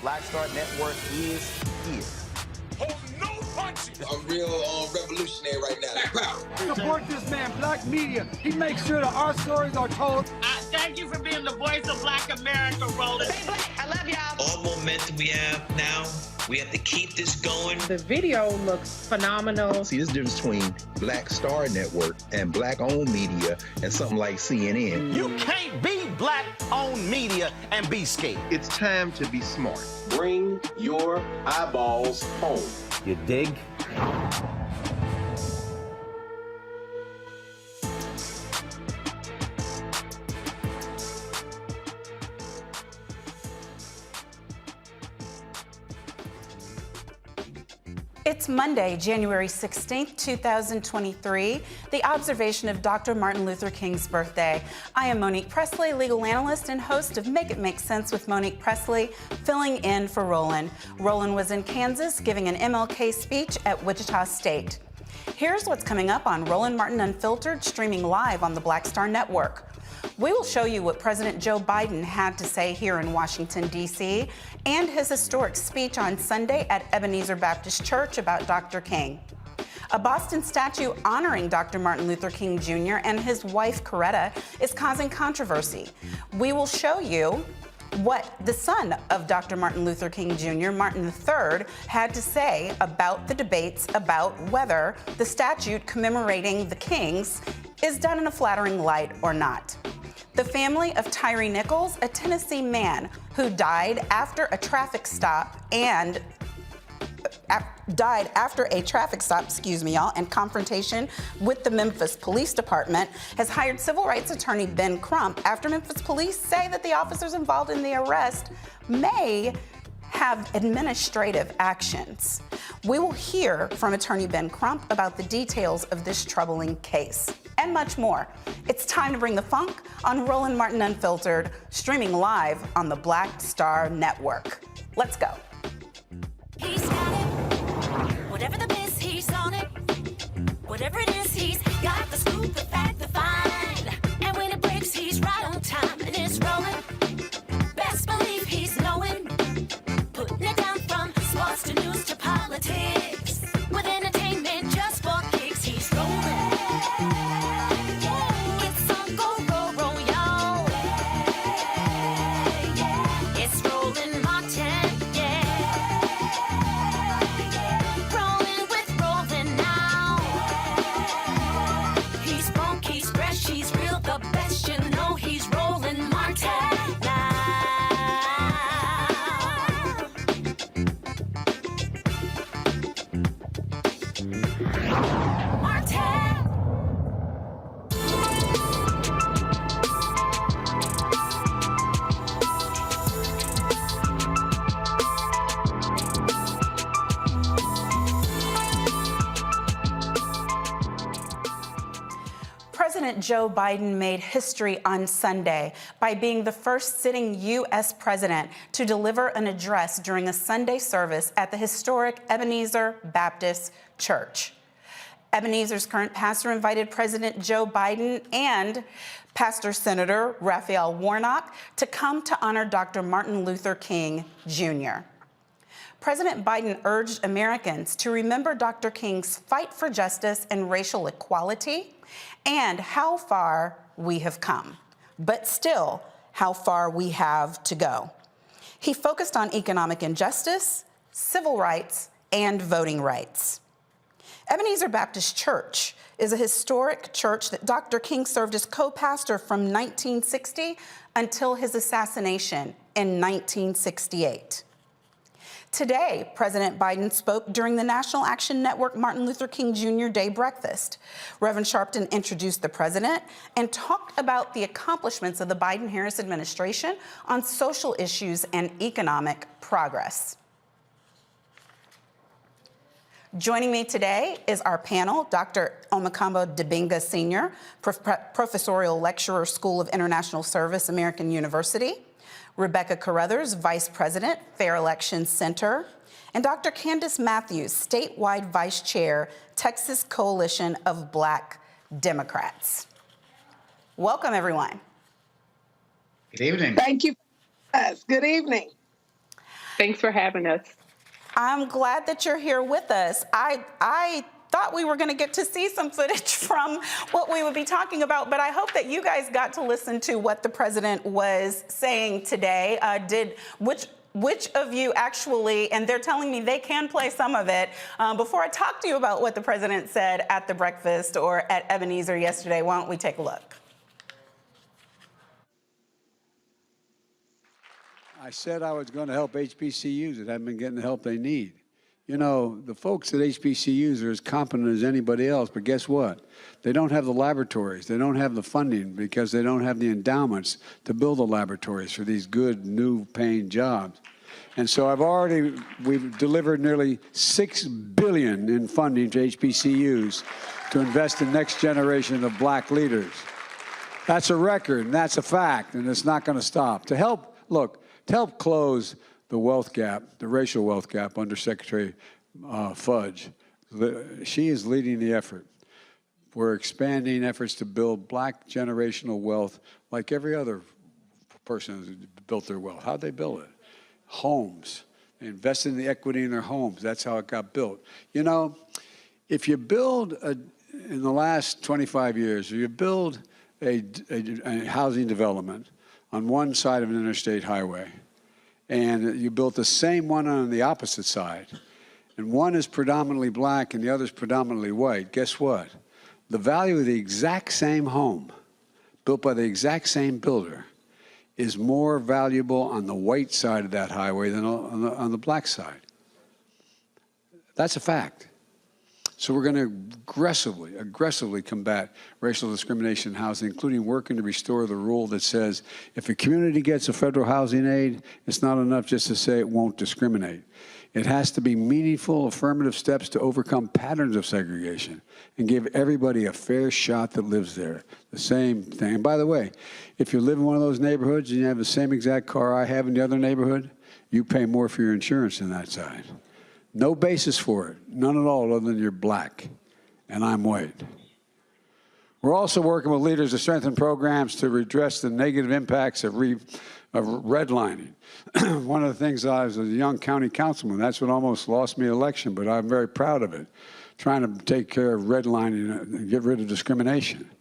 Black Star Network is here. Hold no punches. I'm real revolutionary right now. Black power. Support this man, Black media. He makes sure that our stories are told. Thank you for being the voice of Black America, Roland. Stay black. I love y'all. All momentum we have now, we have to keep this going. The video looks phenomenal. See, this difference between Black Star Network and Black-owned media and something like CNN. You can't be Black-owned media and be scared. It's time to be smart. Bring your eyeballs home. You dig? It's Monday, January 16th, 2023, the observation of Dr. Martin Luther King's birthday. I am Monique Presley, legal analyst and host of Make It Make Sense with Monique Presley, filling in for Roland. Roland was in Kansas giving an MLK speech at Wichita State. Here's what's coming up on Roland Martin Unfiltered, streaming live on the Black Star Network. We will show you what President Joe Biden had to say here in Washington, D.C., and his historic speech on Sunday at Ebenezer Baptist Church about Dr. King. A Boston statue honoring Dr. Martin Luther King Jr. and his wife, Coretta, is causing controversy. We will show you what the son of Dr. Martin Luther King Jr., Martin III, had to say about the debates about whether the statute commemorating the Kings is done in a flattering light or not. The family of Tyre Nichols, a Tennessee man who died after a traffic stop and confrontation with the Memphis Police Department, has hired civil rights attorney Ben Crump after Memphis Police say that the officers involved in the arrest may have administrative actions. We will hear from attorney Ben Crump about the details of this troubling case and much more. It's time to bring the funk on Roland Martin Unfiltered, streaming live on the Black Star Network. Let's go. He's got it. Whatever the biz, he's on it. Whatever it is, he's got the scoop, the fact, the find. And when it breaks, he's right on time and it's rolling. Best believe he's knowing. Putting it down from sports to news to politics. With entertainment just for kicks, he's rolling. It's on go, roll, roll, y'all. It's Roland Martin, yeah. Rolling with Roland now. He's funk, he's fresh, he's real, the best, you know he's Roland Martin now. President Joe Biden made history on Sunday by being the first sitting U.S. president to deliver an address during a Sunday service at the historic Ebenezer Baptist Church. Ebenezer's current pastor invited President Joe Biden and Pastor Senator Raphael Warnock to come to honor Dr. Martin Luther King Jr. President Biden urged Americans to remember Dr. King's fight for justice and racial equality and how far we have come, but still how far we have to go. He focused on economic injustice, civil rights, and voting rights. Ebenezer Baptist Church is a historic church that Dr. King served as co-pastor from 1960 until his assassination in 1968. Today, President Biden spoke during the National Action Network Martin Luther King Jr. Day breakfast. Reverend Sharpton introduced the president and talked about the accomplishments of the Biden-Harris administration on social issues and economic progress. Joining me today is our panel, Dr. Omakamba Dibinga Sr., Professorial Lecturer, School of International Service, American University, Rebecca Carruthers, Vice President, Fair Elections Center, and Dr. Candace Matthews, Statewide Vice Chair, Texas Coalition of Black Democrats. Welcome, everyone. Good evening. Thank you. Good evening. Thanks for having us. I'm glad that you're here with us. I thought we were going to get to see some footage from what we would be talking about, but I hope that you guys got to listen to what the president was saying today. Which of you actually, and they're telling me they can play some of it. Before I talk to you about what the president said at the breakfast or at Ebenezer yesterday, why don't we take a look? I said I was going to help HBCUs that haven't been getting the help they need. You know, the folks at HBCUs are as competent as anybody else, but guess what? They don't have the laboratories. They don't have the funding because they don't have the endowments to build the laboratories for these good, new paying jobs. And so we've delivered nearly $6 billion in funding to HBCUs to invest in next generation of black leaders. That's a record, and that's a fact, and it's not going to stop. To help close the wealth gap, the racial wealth gap under Secretary Fudge, she is leading the effort. We're expanding efforts to build black generational wealth like every other person who's built their wealth. How'd they build it? Homes. They invested in the equity in their homes. That's how it got built. You know, if you build, in the last 25 years, if you build a housing development on one side of an interstate highway, and you built the same one on the opposite side, and one is predominantly black and the other is predominantly white, guess what? The value of the exact same home, built by the exact same builder, is more valuable on the white side of that highway than on the black side. That's a fact. So we're going to aggressively combat racial discrimination in housing, including working to restore the rule that says if a community gets a federal housing aid, it's not enough just to say it won't discriminate. It has to be meaningful, affirmative steps to overcome patterns of segregation and give everybody a fair shot that lives there. The same thing. And by the way, if you live in one of those neighborhoods and you have the same exact car I have in the other neighborhood, you pay more for your insurance than that side. No basis for it, none at all, other than you're black and I'm white. We're also working with leaders to strengthen programs to redress the negative impacts of redlining. One of the things I was a young county councilman, that's what almost lost me election, but I'm very proud of it, trying to take care of redlining and get rid of discrimination.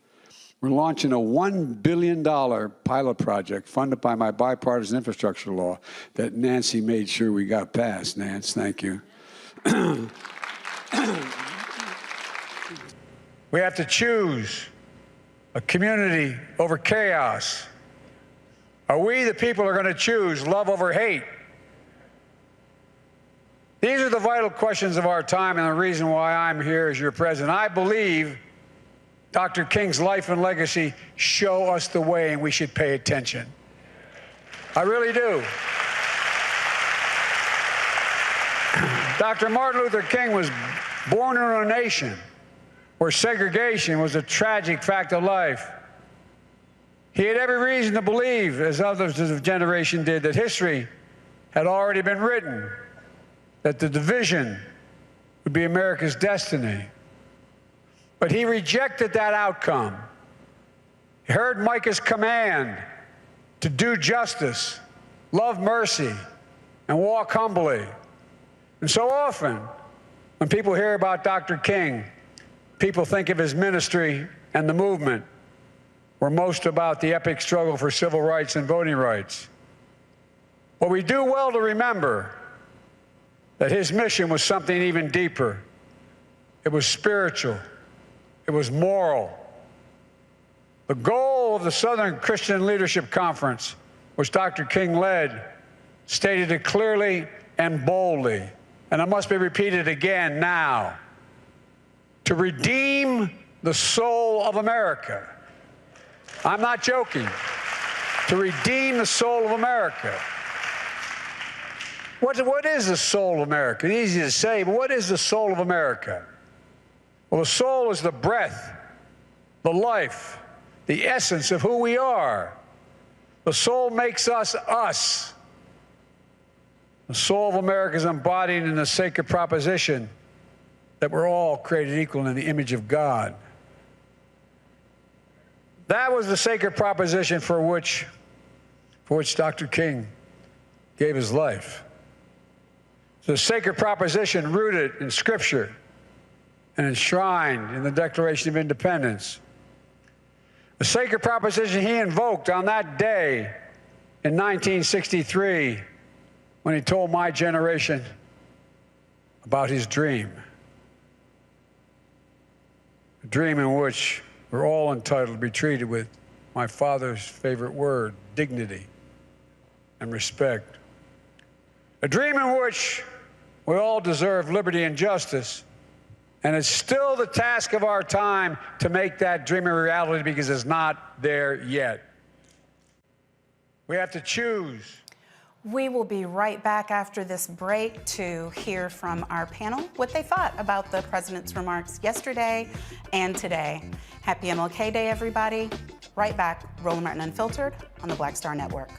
We're launching a $1 billion pilot project funded by my bipartisan infrastructure law that Nancy made sure we got passed. Nance, thank you. We have to choose a community over chaos. Are we the people who are going to choose love over hate? These are the vital questions of our time and the reason why I'm here as your president. I believe Dr. King's life and legacy show us the way and we should pay attention. I really do. Dr. Martin Luther King was born in a nation where segregation was a tragic fact of life. He had every reason to believe, as others of his generation did, that history had already been written, that the division would be America's destiny. But he rejected that outcome. He heard Micah's command to do justice, love mercy, and walk humbly. And so often, when people hear about Dr. King, people think of his ministry and the movement were most about the epic struggle for civil rights and voting rights. But we do well to remember that his mission was something even deeper. It was spiritual. It was moral. The goal of the Southern Christian Leadership Conference, which Dr. King led, stated it clearly and boldly, and it must be repeated again now, to redeem the soul of America. I'm not joking. To redeem the soul of America. What is the soul of America? It's easy to say, but what is the soul of America? Well, the soul is the breath, the life, the essence of who we are. The soul makes us us. The soul of America is embodied in the sacred proposition that we're all created equal in the image of God. That was the sacred proposition for which Dr. King gave his life. It's a sacred proposition rooted in Scripture and enshrined in the Declaration of Independence. A sacred proposition he invoked on that day in 1963 when he told my generation about his dream. A dream in which we're all entitled to be treated with my father's favorite word, dignity and respect. A dream in which we all deserve liberty and justice. And it's still the task of our time to make that dream a reality because it's not there yet. We have to choose. We will be right back after this break to hear from our panel what they thought about the president's remarks yesterday and today. Happy MLK Day, everybody. Right back, Roland Martin Unfiltered on the Black Star Network.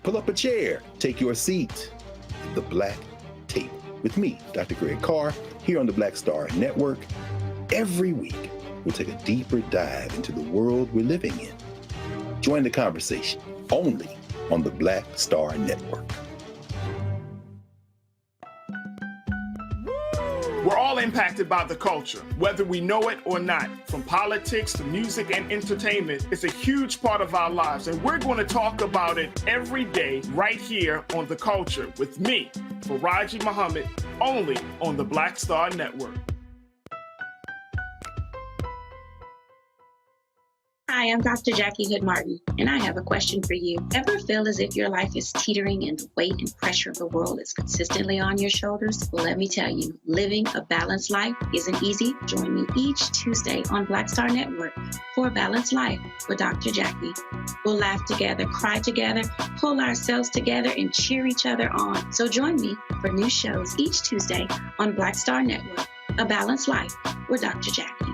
Pull up a chair, take your seat at the Black Table with me, Dr. Greg Carr, here on the Black Star Network. Every week, we'll take a deeper dive into the world we're living in. Join the conversation only on the Black Star Network. We're all impacted by the culture, whether we know it or not. From politics to music and entertainment, it's a huge part of our lives, and we're going to talk about it every day right here on The Culture with me, Faraji Muhammad, only on the Black Star Network. Hi, I'm Dr. Jackie Hood Martin, and I have a question for you. Ever feel as if your life is teetering and the weight and pressure of the world is consistently on your shoulders? Well, let me tell you, living a balanced life isn't easy. Join me each Tuesday on Black Star Network for a Balanced Life with Dr. Jackie. We'll laugh together, cry together, pull ourselves together, and cheer each other on. So join me for new shows each Tuesday on Black Star Network, A Balanced Life with Dr. Jackie.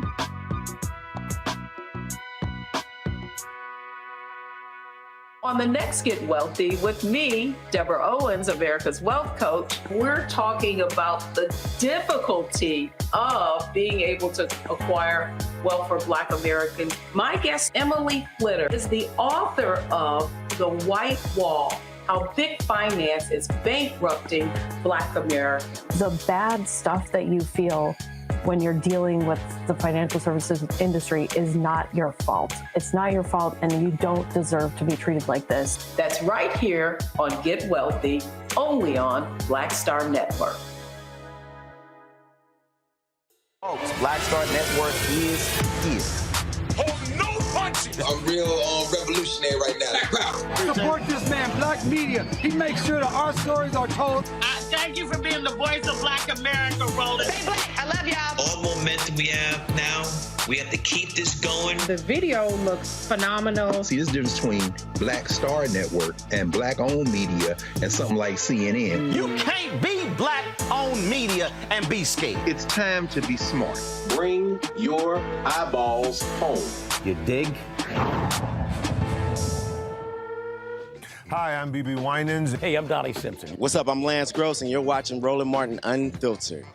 On the next Get Wealthy with me, Deborah Owens, America's Wealth Coach, we're talking about the difficulty of being able to acquire wealth for Black Americans. My guest, Emily Flitter, is the author of The White Wall: How Big Finance is Bankrupting Black Americans. The bad stuff that you feel when you're dealing with the financial services industry is not your fault. It's not your fault, and you don't deserve to be treated like this. That's right here on Get Wealthy, only on Black Star Network. Folks, Black Star Network is here. Hold no punches! I'm real revolutionary right now. Black power! Support this man, Black media. He makes sure that our stories are told. Thank you for being the voice of Black America, Roland. Stay black. I love y'all. All momentum we have now, we have to keep this going. The video looks phenomenal. See, this difference between Black Star Network and Black-owned media and something like CNN. You can't be Black-owned media and be scared. It's time to be smart. Bring your eyeballs home. You dig? Hi, I'm BB Winans. Hey, I'm Donnie Simpson. What's up? I'm Lance Gross, and you're watching Roland Martin Unfiltered.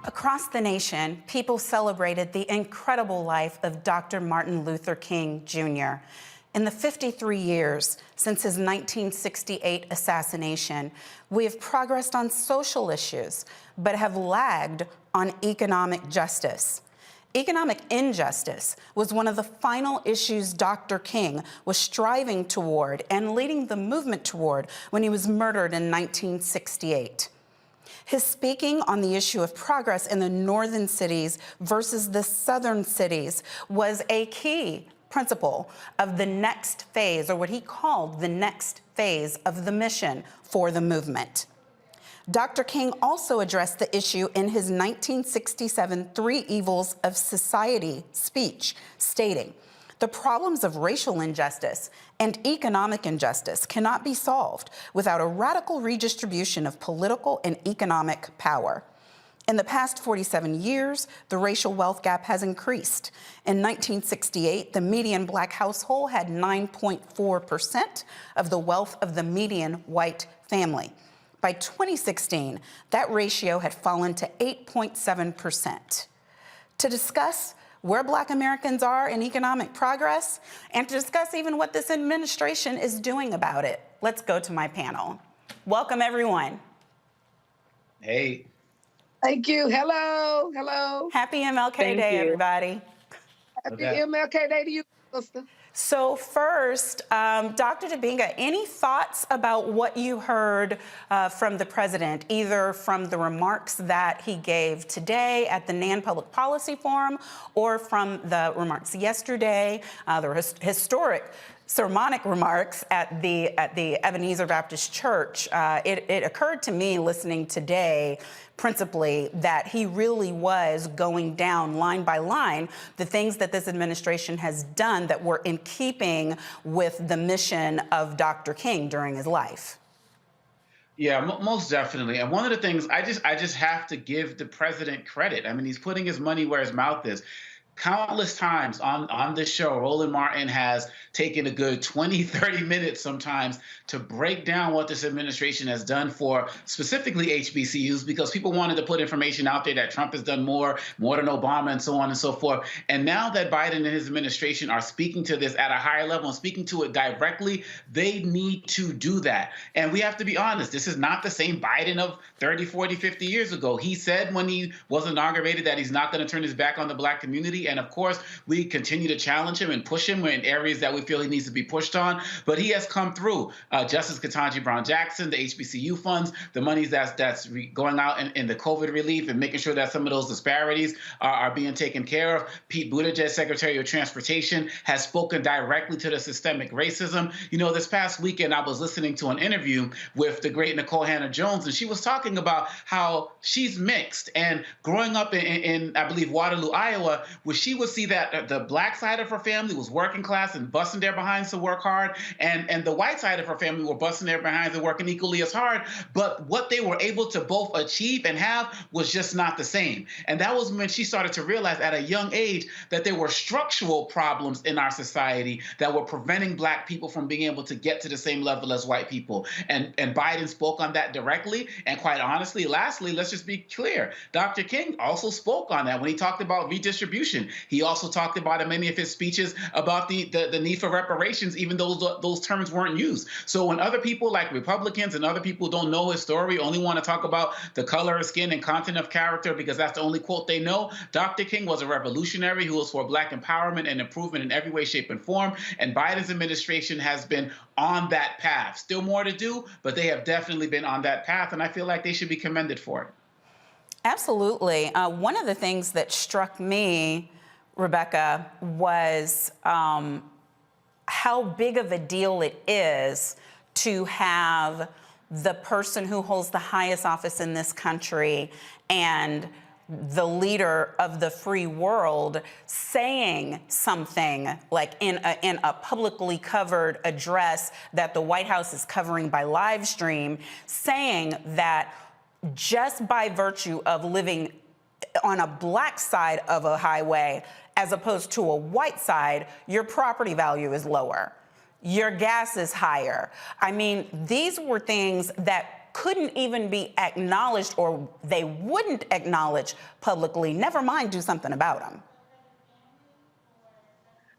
Across the nation, people celebrated the incredible life of Dr. Martin Luther King, Jr. In the 53 years since his 1968 assassination, we have progressed on social issues, but have lagged on economic justice. Economic injustice was one of the final issues Dr. King was striving toward and leading the movement toward when he was murdered in 1968. His speaking on the issue of progress in the northern cities versus the southern cities was a key principle of the next phase, or what he called the next phase of the mission for the movement. Dr. King also addressed the issue in his 1967 Three Evils of Society speech, stating, The problems of racial injustice and economic injustice cannot be solved without a radical redistribution of political and economic power. In the past 47 years, the racial wealth gap has increased. In 1968, the median black household had 9.4% of the wealth of the median white family. By 2016, that ratio had fallen to 8.7%. To discuss where Black Americans are in economic progress and to discuss even what this administration is doing about it, let's go to my panel. Welcome, everyone. Hey. Thank you. Hello. Hello. Happy MLK Day, everybody. Happy MLK Day to you, sister. So first, Dr. Dibinga, any thoughts about what you heard from the president, either from the remarks that he gave today at the NAN Public Policy Forum or from the remarks yesterday, the historic sermonic remarks at the Ebenezer Baptist Church? It occurred to me listening today principally that he really was going down line by line the things that this administration has done that were in keeping with the mission of Dr. King during his life. Yeah, most definitely. And one of the things I just have to give the president credit. I mean, he's putting his money where his mouth is. Countless times on this show, Roland Martin has taken a good 20, 30 minutes sometimes to break down what this administration has done for specifically HBCUs, because people wanted to put information out there that Trump has done more than Obama and so on and so forth. And now that Biden and his administration are speaking to this at a higher level and speaking to it directly, they need to do that. And we have to be honest, this is not the same Biden of 30, 40, 50 years ago. He said when he was inaugurated that he's not going to turn his back on the Black community. And of course, we continue to challenge him and push him in areas that we feel he needs to be pushed on. But he has come through. Justice Ketanji Brown Jackson, the HBCU funds, the monies that's going out in the COVID relief and making sure that some of those disparities are being taken care of. Pete Buttigieg, Secretary of Transportation, has spoken directly to the systemic racism. You know, this past weekend, I was listening to an interview with the great Nikole Hannah-Jones, and she was talking about how she's mixed. And growing up in I believe, Waterloo, Iowa, where she would see that the Black side of her family was working class and busting their behinds to work hard, and the white side of her family were busting their behinds and working equally as hard. But what they were able to both achieve and have was just not the same. And that was when she started to realize at a young age that there were structural problems in our society that were preventing Black people from being able to get to the same level as white people. And Biden spoke on that directly. And quite honestly, lastly, let's just be clear. Dr. King also spoke on that when he talked about redistribution. He also talked about in many of his speeches about the need for reparations, even though those terms weren't used. So when other people like Republicans and other people don't know his story, only want to talk about the color of skin and content of character because that's the only quote they know, Dr. King was a revolutionary who was for Black empowerment and improvement in every way, shape, and form. And Biden's administration has been on that path. Still more to do, but they have definitely been on that path, and I feel like they should be commended for it. Absolutely. One of the things that struck me, Rebecca, was how big of a deal it is to have the person who holds the highest office in this country and the leader of the free world saying something like in a publicly covered address that the White House is covering by live stream, saying that just by virtue of living on a Black side of a highway as opposed to a white side, your property value is lower. Your gas is higher. I mean, these were things that couldn't even be acknowledged, or they wouldn't acknowledge publicly, never mind do something about them.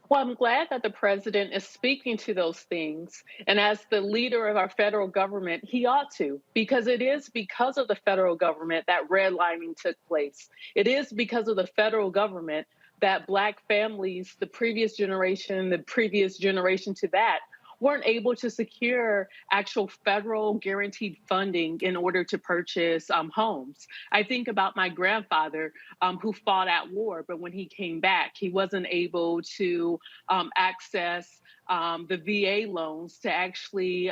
Well, I'm glad that the president is speaking to those things. And as the leader of our federal government, he ought to, because it is because of the federal government that redlining took place. It is because of the federal government that Black families, the previous generation to that, weren't able to secure actual federal guaranteed funding in order to purchase homes. I think about my grandfather who fought at war, but when he came back, he wasn't able to access the VA loans to actually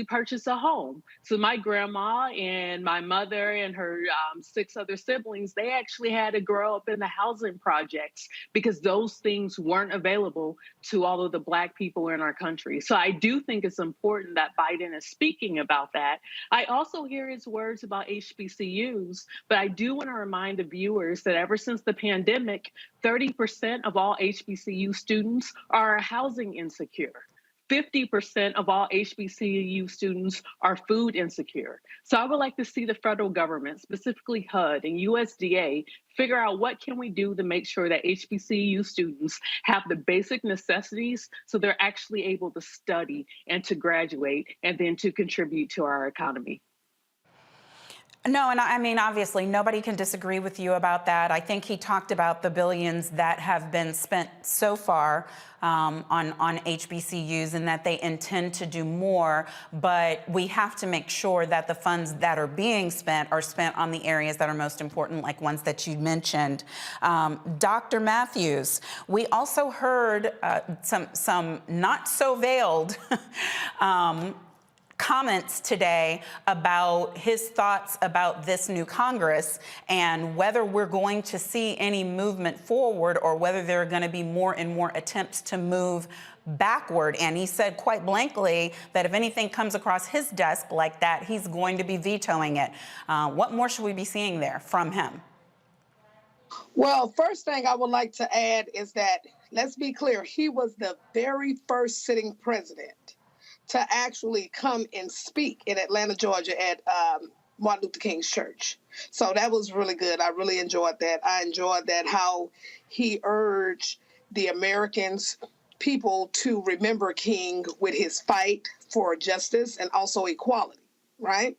purchase a home. So my grandma and my mother and her 6 other siblings, they actually had to grow up in the housing projects because those things weren't available to all of the Black people in our country. So I do think it's important that Biden is speaking about that. I also hear his words about HBCUs, but I do want to remind the viewers that ever since the pandemic, 30% of all HBCU students are housing insecure. 50% of all HBCU students are food insecure. So I would like to see the federal government, specifically HUD and USDA, figure out what can we do to make sure that HBCU students have the basic necessities so they're actually able to study and to graduate and then to contribute to our economy. No, and I mean, obviously, nobody can disagree with you about that. I think he talked about the billions that have been spent so far on HBCUs and that they intend to do more, but we have to make sure that the funds that are being spent are spent on the areas that are most important, like ones that you mentioned. Dr. Matthews, we also heard some not so veiled comments today about his thoughts about this new Congress and whether we're going to see any movement forward or whether there are going to be more and more attempts to move backward. And he said quite blankly that if anything comes across his desk like that, he's going to be vetoing it. What more should we be seeing there from him? Well, first thing I would like to add is that, let's be clear, he was the very first sitting president to actually come and speak in Atlanta, Georgia at Martin Luther King's church. So that was really good. I really enjoyed that. I enjoyed that how he urged the Americans, people to remember King with his fight for justice and also equality, right?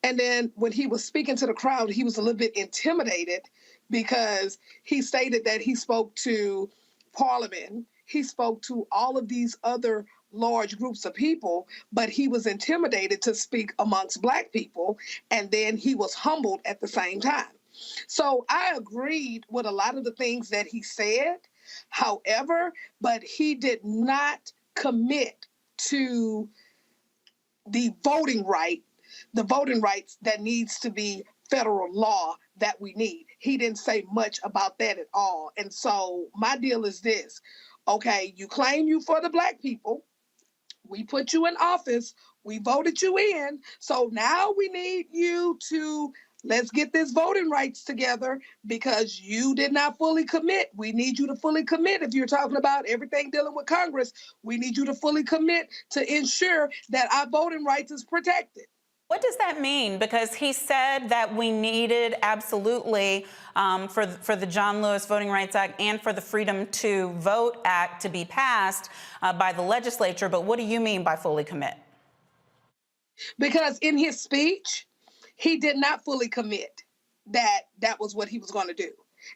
And then when he was speaking to the crowd, he was a little bit intimidated because he stated that he spoke to Parliament, he spoke to all of these other large groups of people, but he was intimidated to speak amongst Black people, and then he was humbled at the same time. So I agreed with a lot of the things that he said, however, but he did not commit to the voting rights that needs to be federal law that we need. He didn't say much about that at all. And so my deal is this. Okay, you claim you for the Black people. We put you in office. We voted you in. So now we need you to, let's get this voting rights together because you did not fully commit. We need you to fully commit. If you're talking about everything dealing with Congress, we need you to fully commit to ensure that our voting rights is protected. What does that mean? Because he said that we needed absolutely for the John Lewis Voting Rights Act and for the Freedom to Vote Act to be passed by the legislature. But what do you mean by fully commit? Because in his speech, he did not fully commit that that was what he was going to do.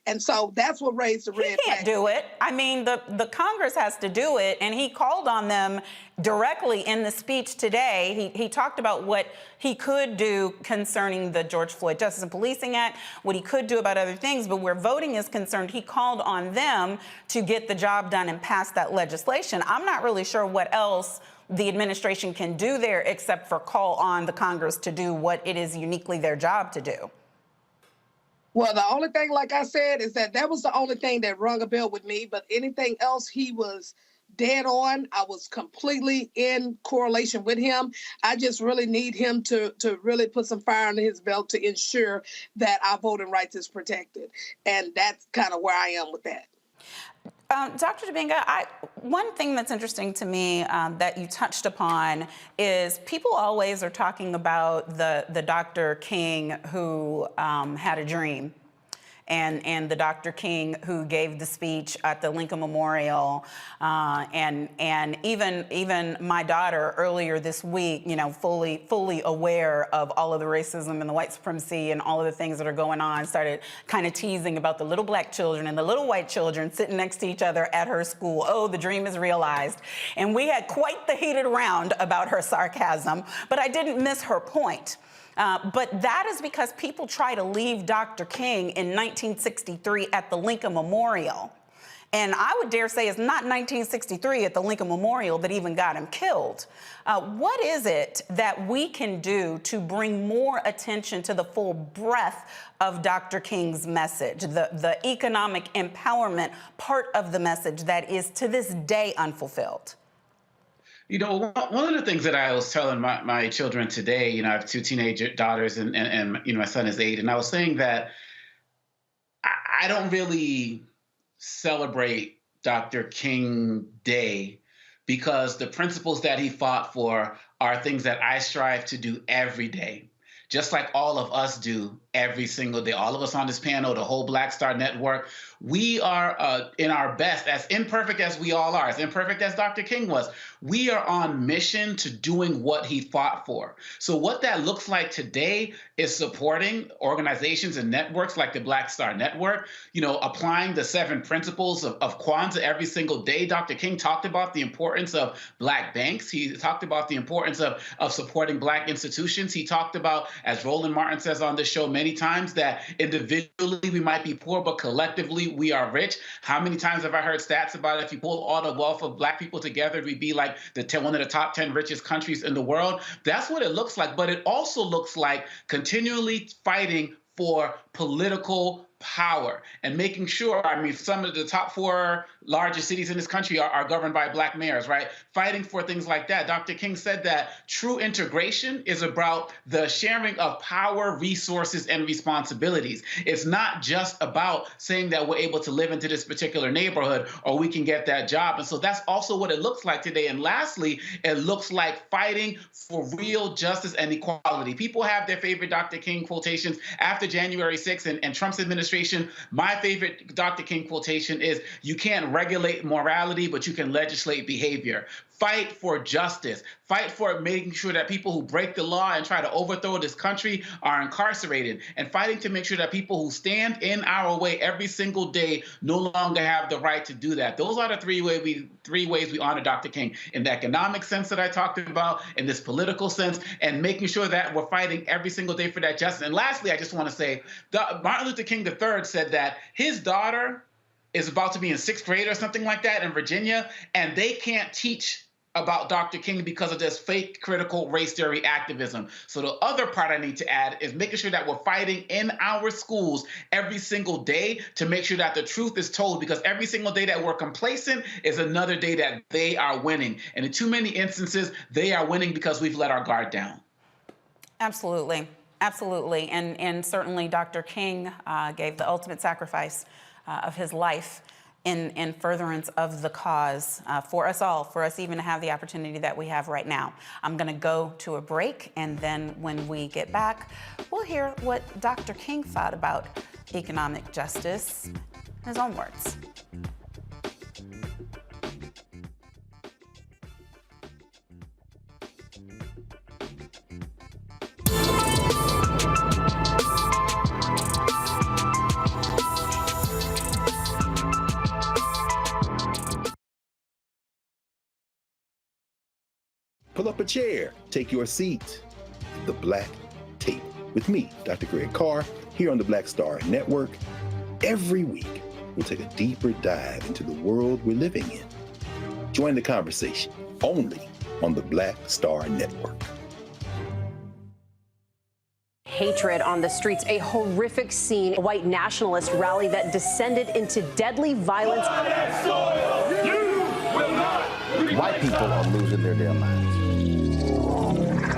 And so that's what raised the red flag. He can't do it. I mean, the Congress has to do it, and he called on them directly in the speech today. He talked about what he could do concerning the George Floyd Justice and Policing Act, what he could do about other things, but where voting is concerned, he called on them to get the job done and pass that legislation. I'm not really sure what else the administration can do there except for call on the Congress to do what it is uniquely their job to do. Well, the only thing, like I said, is that was the only thing that rung a bell with me. But anything else, he was dead on. I was completely in correlation with him. I just really need him to really put some fire under his belt to ensure that our voting rights is protected. And that's kind of where I am with that. Dr. Dibinga, one thing that's interesting to me that you touched upon is people always are talking about the Dr. King who had a dream. And the Dr. King who gave the speech at the Lincoln Memorial, and even my daughter earlier this week, you know, fully aware of all of the racism and the white supremacy and all of the things that are going on, started kind of teasing about the little Black children and the little white children sitting next to each other at her school. Oh, the dream is realized. And we had quite the heated round about her sarcasm, but I didn't miss her point. But that is because people try to leave Dr. King in 1963 at the Lincoln Memorial And I would dare say it's not 1963 at the Lincoln Memorial that even got him killed. What is it that we can do to bring more attention to the full breadth of Dr. King's message, the economic empowerment part of the message that is to this day unfulfilled? You know, one of the things that I was telling my children today, you know, I have 2 teenage daughters and you know, my son is 8, and I was saying that I don't really celebrate Dr. King Day because the principles that he fought for are things that I strive to do every day, just like all of us do every single day. All of us on this panel, the whole Black Star Network, we are in our best, as imperfect as we all are, as imperfect as Dr. King was, we are on mission to doing what he fought for. So what that looks like today is supporting organizations and networks like the Black Star Network, you know, applying the 7 principles of Kwanzaa every single day. Dr. King talked about the importance of Black banks. He talked about the importance of supporting Black institutions. He talked about, as Roland Martin says on this show many times, that individually we might be poor, but collectively we are rich. How many times have I heard stats about if you pull all the wealth of Black people together, we'd be like one of the top 10 richest countries in the world? That's what it looks like. But it also looks like continually fighting for political power and making sure, I mean, some of the top 4 largest cities in this country are governed by Black mayors, right? Fighting for things like that. Dr. King said that true integration is about the sharing of power, resources, and responsibilities. It's not just about saying that we're able to live into this particular neighborhood or we can get that job. And so that's also what it looks like today. And lastly, it looks like fighting for real justice and equality. People have their favorite Dr. King quotations after January 6th and Trump's administration. My favorite Dr. King quotation is, "You can't regulate morality, but you can legislate behavior." Fight for justice. Fight for making sure that people who break the law and try to overthrow this country are incarcerated, and fighting to make sure that people who stand in our way every single day no longer have the right to do that. Those are the three ways we honor Dr. King, in the economic sense that I talked about, in this political sense, and making sure that we're fighting every single day for that justice. And lastly, I just want to say, Martin Luther King III said that his daughter is about to be in 6th grade or something like that in Virginia, and they can't teach about Dr. King because of this fake critical race theory activism. So the other part I need to add is making sure that we're fighting in our schools every single day to make sure that the truth is told, because every single day that we're complacent is another day that they are winning. And in too many instances, they are winning because we've let our guard down. Absolutely. Absolutely. And certainly Dr. King gave the ultimate sacrifice of his life in furtherance of the cause for us all, for us even to have the opportunity that we have right now. I'm going to go to a break, and then when we get back, we'll hear what Dr. King thought about economic justice in his own words. Pull up a chair, take your seat at the Black Table with me, Dr. Greg Carr, here on the Black Star Network. Every week, we'll take a deeper dive into the world we're living in. Join the conversation only on the Black Star Network. Hatred on the streets, a horrific scene, a white nationalist rally that descended into deadly violence. White people are losing their damn minds.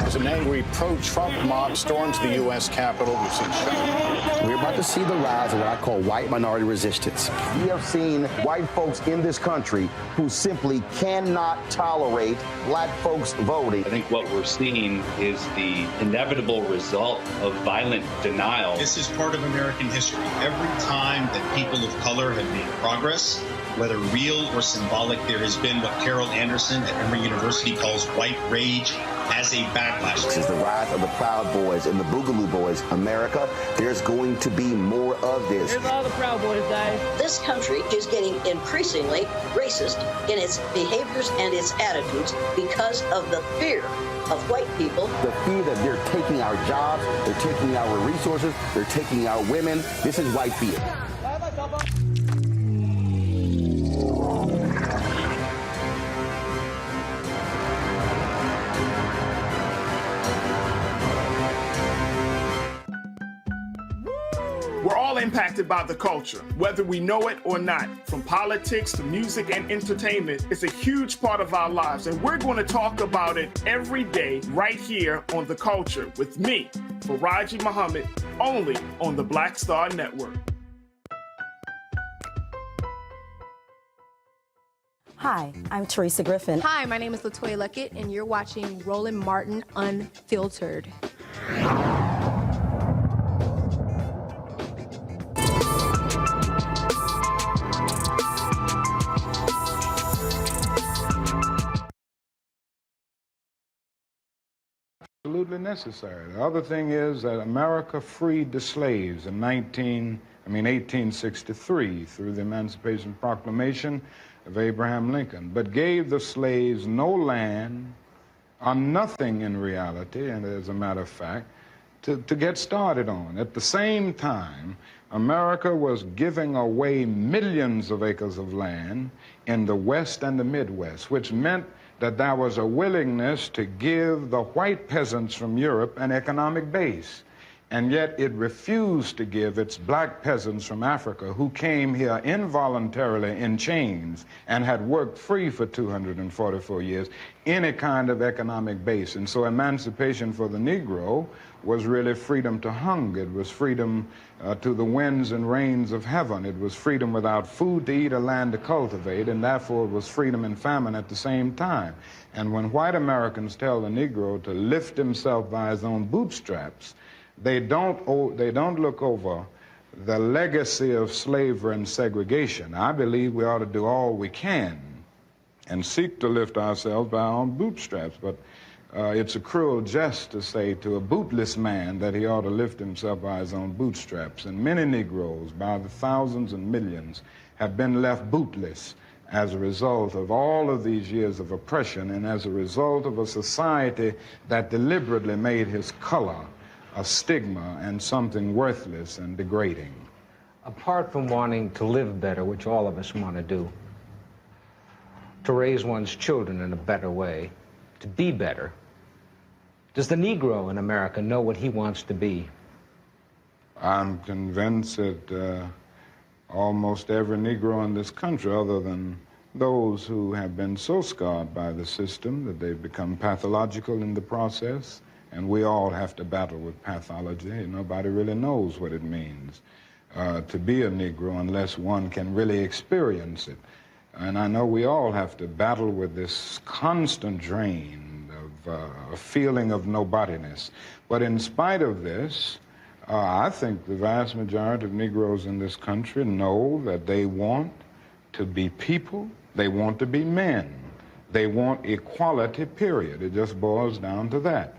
As an angry pro-Trump mob storms the U.S. Capitol, we've seen We're about to see the rise of what I call white minority resistance. We have seen white folks in this country who simply cannot tolerate black folks voting. I think what we're seeing is the inevitable result of violent denial. This is part of American history. Every time that people of color have made progress, whether real or symbolic, there has been what Carol Anderson at Emory University calls white rage as a backlash. This is the rise of the Proud Boys and the Boogaloo Boys. America, there's going to be more of this. Here's all the Proud Boys, Dave. This country is getting increasingly racist in its behaviors and its attitudes because of the fear of white people. The fear that they're taking our jobs, they're taking our resources, they're taking our women. This is white fear. impacted by the culture, whether we know it or not. From politics to music and entertainment, it's a huge part of our lives, and we're going to talk about it every day right here on The Culture with me, Faraji Muhammad, only on the Black Star Network. Hi, I'm Teresa Griffin. Hi, my name is LaToya Luckett, and you're watching Roland Martin Unfiltered. Absolutely necessary. The other thing is that America freed the slaves in 1863 through the Emancipation Proclamation of Abraham Lincoln, but gave the slaves no land or nothing in reality, and as a matter of fact, to get started on. At the same time, America was giving away millions of acres of land in the West and the Midwest, which meant that there was a willingness to give the white peasants from Europe an economic base. And yet it refused to give its black peasants from Africa, who came here involuntarily in chains and had worked free for 244 years, any kind of economic base. And so emancipation for the Negro was really freedom to hunger. It was freedom to the winds and rains of heaven. It was freedom without food to eat or land to cultivate, and therefore it was freedom and famine at the same time. And when white Americans tell the Negro to lift himself by his own bootstraps, they don't look over the legacy of slavery and segregation. I believe we ought to do all we can and seek to lift ourselves by our own bootstraps, but it's a cruel jest to say to a bootless man that he ought to lift himself by his own bootstraps. And many Negroes, by the thousands and millions, have been left bootless as a result of all of these years of oppression and as a result of a society that deliberately made his color a stigma and something worthless and degrading. Apart from wanting to live better, which all of us want to do, to raise one's children in a better way, to be better, does the Negro in America know what he wants to be? I'm convinced that almost every Negro in this country, other than those who have been so scarred by the system that they've become pathological in the process, and we all have to battle with pathology. Nobody really knows what it means to be a Negro unless one can really experience it. And I know we all have to battle with this constant drain of a feeling of nobodiness. But in spite of this, I think the vast majority of Negroes in this country know that they want to be people, they want to be men, they want equality, period. It just boils down to that.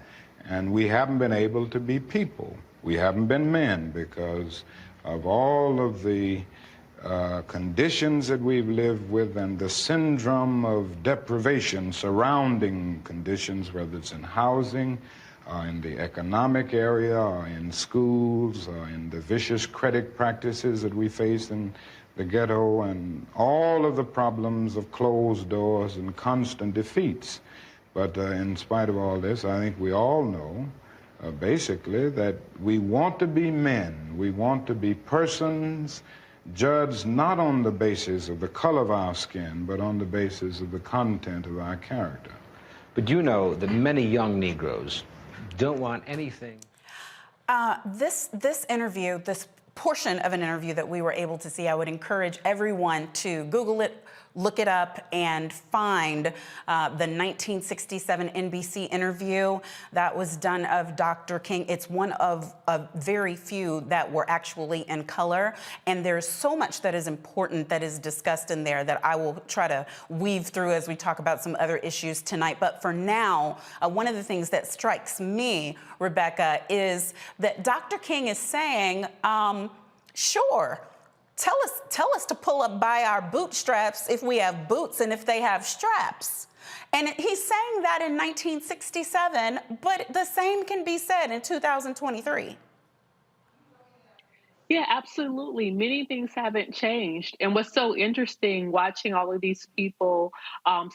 And we haven't been able to be people. We haven't been men because of all of the conditions that we've lived with and the syndrome of deprivation surrounding conditions, whether it's in housing, in the economic area, or in schools, or in the vicious credit practices that we face in the ghetto, and all of the problems of closed doors and constant defeats. But in spite of all this, I think we all know, basically, that we want to be men. We want to be persons judged not on the basis of the color of our skin, but on the basis of the content of our character. But you know that many young Negroes don't want anything. This interview, this portion of an interview that we were able to see, I would encourage everyone to Google it, look it up, and find the 1967 NBC interview that was done of Dr. King. It's one of very few that were actually in color, and there's so much that is important that is discussed in there that I will try to weave through as we talk about some other issues tonight. But for now, one of the things that strikes me, Rebecca, is that Dr. King is saying, sure, tell us to pull up by our bootstraps if we have boots and if they have straps. And he's saying that in 1967, but the same can be said in 2023. Yeah, absolutely. Many things haven't changed. And what's so interesting watching all of these people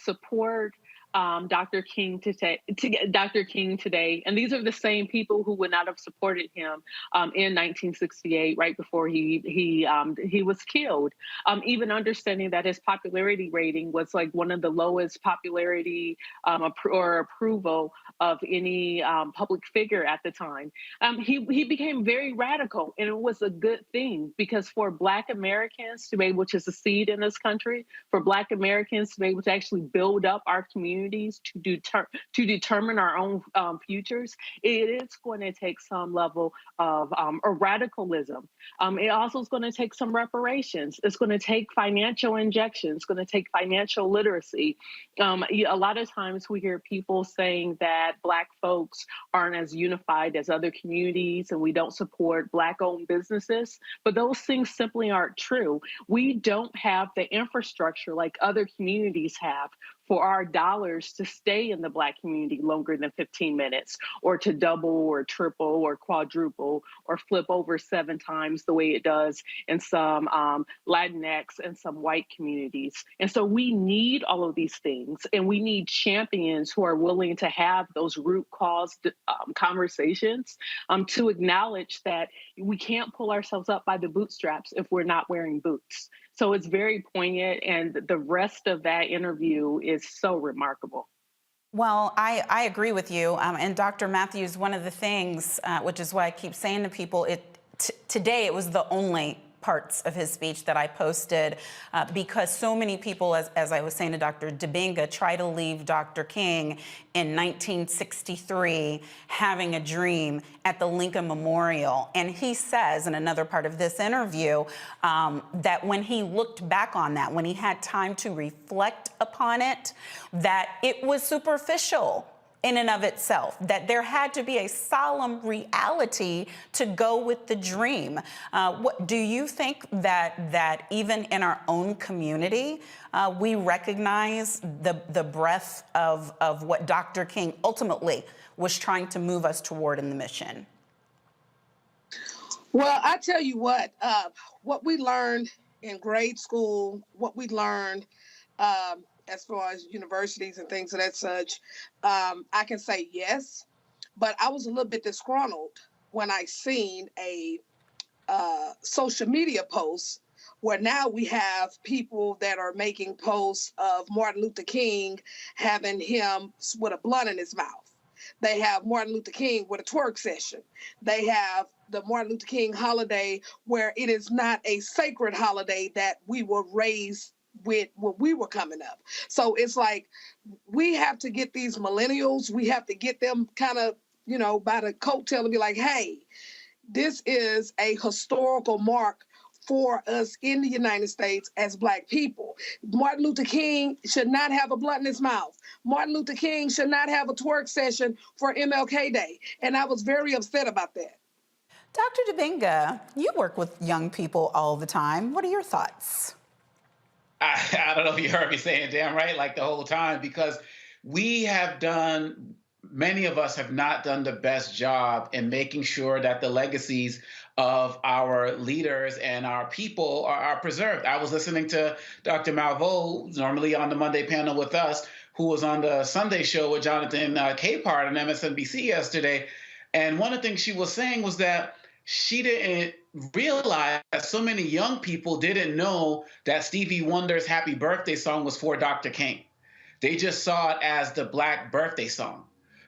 support Dr. King today, and these are the same people who would not have supported him in 1968, right before he was killed. Even understanding that his popularity rating was like one of the lowest popularity or approval of any public figure at the time. He became very radical, and it was a good thing, because for Black Americans to be able to succeed in this country, for Black Americans to be able to actually build up our communities, to determine our own futures, it is going to take some level of radicalism. It also is going to take some reparations. It's going to take financial injections. It's going to take financial literacy. A lot of times we hear people saying that Black folks aren't as unified as other communities and we don't support Black-owned businesses, but those things simply aren't true. We don't have the infrastructure like other communities have for our dollars to stay in the Black community longer than 15 minutes, or to double or triple or quadruple or flip over 7 times the way it does in some Latinx and some white communities. And so we need all of these things, and we need champions who are willing to have those root cause conversations to acknowledge that we can't pull ourselves up by the bootstraps if we're not wearing boots. So it's very poignant, and the rest of that interview is so remarkable. Well, I agree with you. And Dr. Matthews, one of the things, which is why I keep saying to people, today it was the only parts of his speech that I posted because so many people, as I was saying to Dr. Dibinga, try to leave Dr. King in 1963 having a dream at the Lincoln Memorial. And he says in another part of this interview that when he looked back on that, when he had time to reflect upon it, that it was superficial in and of itself, that there had to be a solemn reality to go with the dream. What do you think that even in our own community, we recognize the breadth of what Dr. King ultimately was trying to move us toward in the mission? Well, I tell you what we learned in grade school, what we learned as far as universities and things of that such, I can say yes, but I was a little bit disgruntled when I seen a social media post where now we have people that are making posts of Martin Luther King having him with a blunt in his mouth. They have Martin Luther King with a twerk session. They have the Martin Luther King holiday where it is not a sacred holiday that we were raised with when we were coming up. So it's like we have to get these millennials, we have to get them kind of, by the coattail and be like, hey, this is a historical mark for us in the United States as Black people. Martin Luther King should not have a blunt in his mouth. Martin Luther King should not have a twerk session for MLK Day. And I was very upset about that. Dr. Dibinga, you work with young people all the time. What are your thoughts? I don't know if you heard me saying damn right like the whole time, because many of us have not done the best job in making sure that the legacies of our leaders and our people are preserved. I was listening to Dr. Malveaux, normally on the Monday panel with us, who was on the Sunday show with Jonathan Capehart on MSNBC yesterday. And one of the things she was saying was that she didn't realize that so many young people didn't know that Stevie Wonder's Happy Birthday song was for Dr. King. They just saw it as the Black birthday song,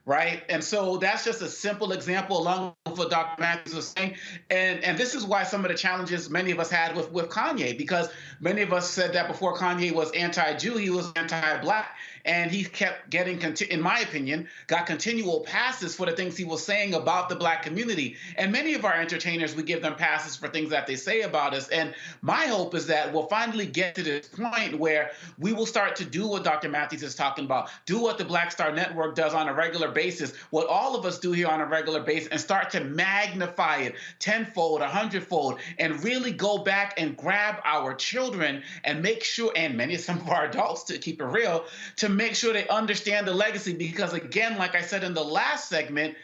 right? And so that's just a simple example along with what Dr. Matthews was saying. And this is why some of the challenges many of us had with Kanye, because many of us said that before Kanye was anti-Jew, he was anti-Black. And he kept getting, in my opinion, got continual passes for the things he was saying about the Black community. And many of our entertainers, we give them passes for things that they say about us. And my hope is that we'll finally get to this point where we will start to do what Dr. Matthews is talking about, do what the Black Star Network does on a regular basis, what all of us do here on a regular basis, and start to magnify it tenfold, 100-fold, and really go back and grab our children and make sure, and some of our adults, to keep it real, to make sure they understand the legacy. Because again, like I said in the last segment,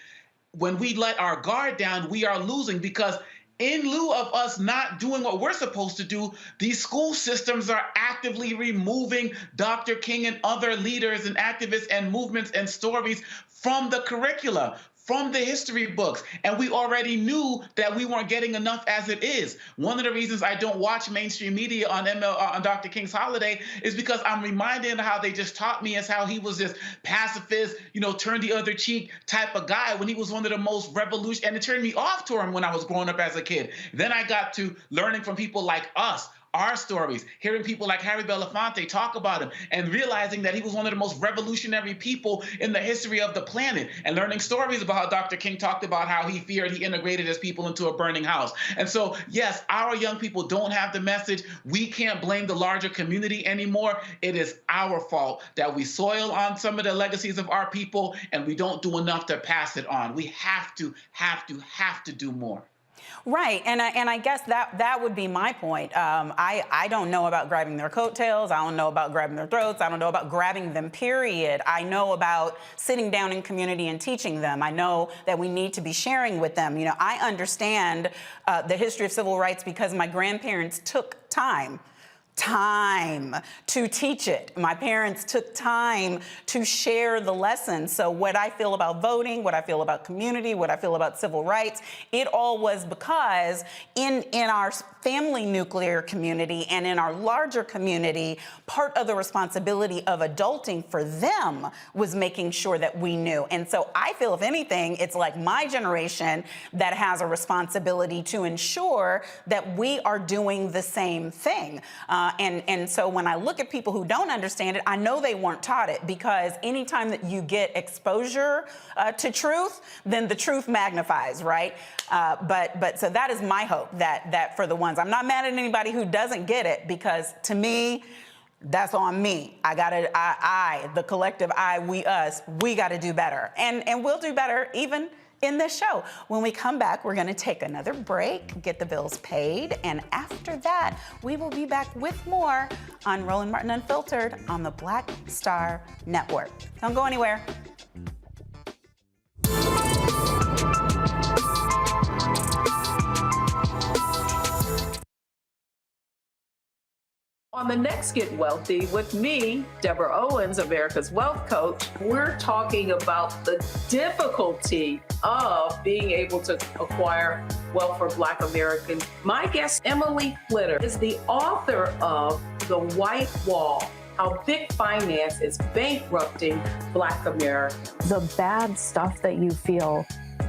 when we let our guard down, we are losing, because in lieu of us not doing what we're supposed to do, these school systems are actively removing Dr. King and other leaders and activists and movements and stories from the curricula, from the history books. And we already knew that we weren't getting enough as it is. One of the reasons I don't watch mainstream media on Dr. King's holiday is because I'm reminded of how they just taught me as how he was this pacifist, turn the other cheek type of guy when he was one of the most revolutionary, and it turned me off to him when I was growing up as a kid. Then I got to learning from people like us, our stories, hearing people like Harry Belafonte talk about him and realizing that he was one of the most revolutionary people in the history of the planet, and learning stories about how Dr. King talked about how he feared he integrated his people into a burning house. And so, yes, our young people don't have the message. We can't blame the larger community anymore. It is our fault that we soil on some of the legacies of our people and we don't do enough to pass it on. We have to do more. Right, and I guess that would be my point. I don't know about grabbing their coattails. I don't know about grabbing their throats. I don't know about grabbing them, period. I know about sitting down in community and teaching them. I know that we need to be sharing with them. I understand the history of civil rights because my grandparents took time to teach it. My parents took time to share the lessons. So what I feel about voting, what I feel about community, what I feel about civil rights, it all was because in our family nuclear community and in our larger community, part of the responsibility of adulting for them was making sure that we knew. And so I feel, if anything, it's like my generation that has a responsibility to ensure that we are doing the same thing. And so when I look at people who don't understand it, I know they weren't taught it, because anytime that you get exposure to truth, then the truth magnifies, right? But so that is my hope, that for the ones, I'm not mad at anybody who doesn't get it, because to me, that's on me. The collective we, us, we got to do better. And we'll do better even in this show. When we come back, we're going to take another break, get the bills paid, and after that, we will be back with more on Roland Martin Unfiltered on the Black Star Network. Don't go anywhere. On the next Get Wealthy with me, Deborah Owens, America's Wealth Coach, we're talking about the difficulty of being able to acquire wealth for Black Americans. My guest, Emily Flitter, is the author of The White Wall: How Big Finance is Bankrupting Black Americans. The bad stuff that you feel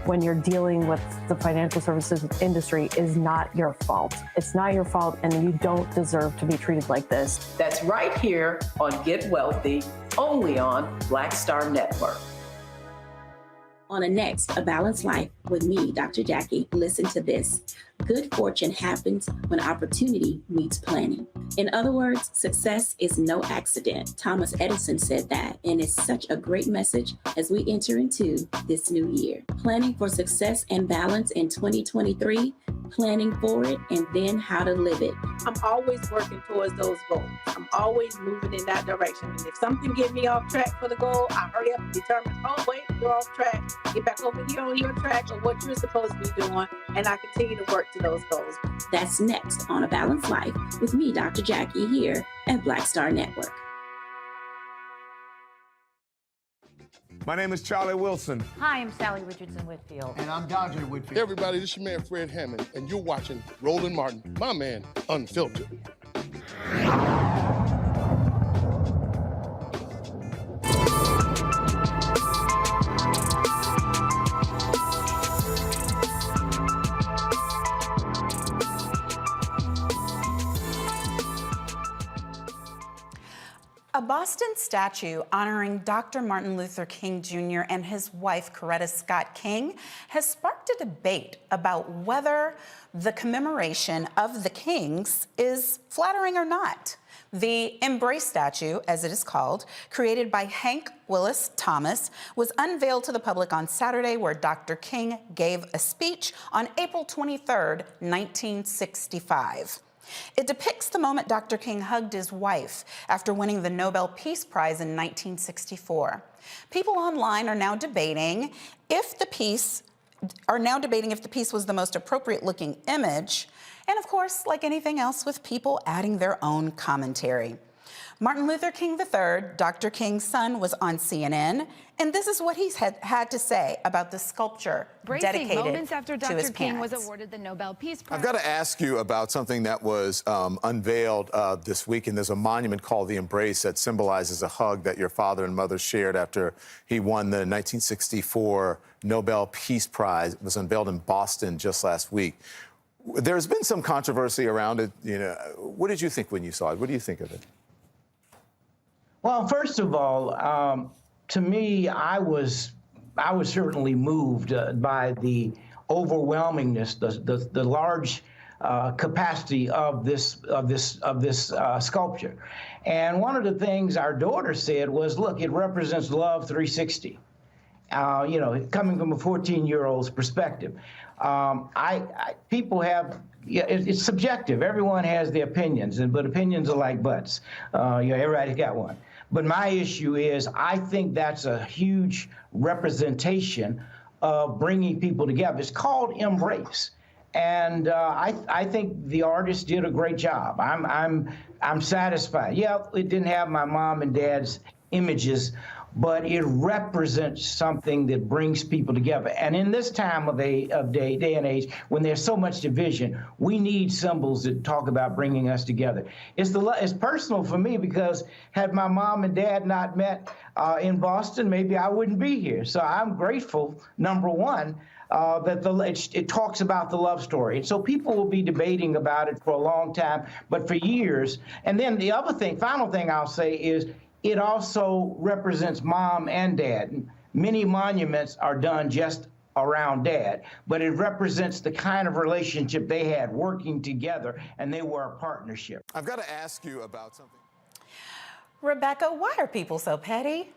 when you're dealing with the financial services industry is not your fault. It's not your fault, and you don't deserve to be treated like this. That's right here on Get Wealthy, only on Black Star Network. On the next A Balanced Life with me, Dr. Jackie, listen to this. Good fortune happens when opportunity meets planning. In other words, success is no accident. Thomas Edison said that, and it's such a great message as we enter into this new year. Planning for success and balance in 2023, planning for it, and then how to live it. I'm always working towards those goals. I'm always moving in that direction. And if something gets me off track for the goal, I hurry up and determine, oh, wait, you're off track. Get back over here on your track or what you're supposed to be doing, and I continue to work to those goals. That's next on A Balanced Life with me, Dr. Jackie, here at Black Star Network. My name is Charlie Wilson. Hi, I'm Sally Richardson Whitfield. And I'm Dodger Whitfield. Hey everybody, this is your man Fred Hammond, and you're watching Roland Martin, my man, Unfiltered. A Boston statue honoring Dr. Martin Luther King Jr. and his wife, Coretta Scott King, has sparked a debate about whether the commemoration of the Kings is flattering or not. The Embrace statue, as it is called, created by Hank Willis Thomas, was unveiled to the public on Saturday, where Dr. King gave a speech on April 23rd, 1965. It depicts the moment Dr. King hugged his wife after winning the Nobel Peace Prize in 1964. People online are now debating if the piece are now debating if the piece was the most appropriate looking image. And of course, like anything else, with people adding their own commentary. Martin Luther King III, Dr. King's son, was on CNN, and this is what he's had to say about the sculpture dedicated moments after to his Dr. King parents. was awarded the Nobel Peace Prize. I've got to ask you about something that was unveiled this week, and there's a monument called the Embrace that symbolizes a hug that your father and mother shared after he won the 1964 Nobel Peace Prize. It was unveiled in Boston just last week. There's been some controversy around it. You know, what did you think when you saw it? What do you think of it? Well, first of all, to me, I was certainly moved by the overwhelmingness, the large capacity of this sculpture. And one of the things our daughter said was, "Look, it represents love 360." You know, coming from a 14-year-old's perspective, people have. Yeah, it's subjective. Everyone has their opinions, but opinions are like butts. You know, everybody's got one. But my issue is, I think that's a huge representation of bringing people together. It's called Embrace, and I think the artist did a great job. I'm satisfied. Yeah, it didn't have my mom and dad's images, but it represents something that brings people together. And in this time of day and age, when there's so much division, we need symbols that talk about bringing us together. It's personal for me, because had my mom and dad not met in Boston, maybe I wouldn't be here. So I'm grateful, number one, that it talks about the love story. And so people will be debating about it for a long time, but for years. And then the other thing, final thing I'll say is, it also represents mom and dad. Many monuments are done just around dad, but it represents the kind of relationship they had working together, and they were a partnership. I've got to ask you about something. Rebecca, why are people so petty?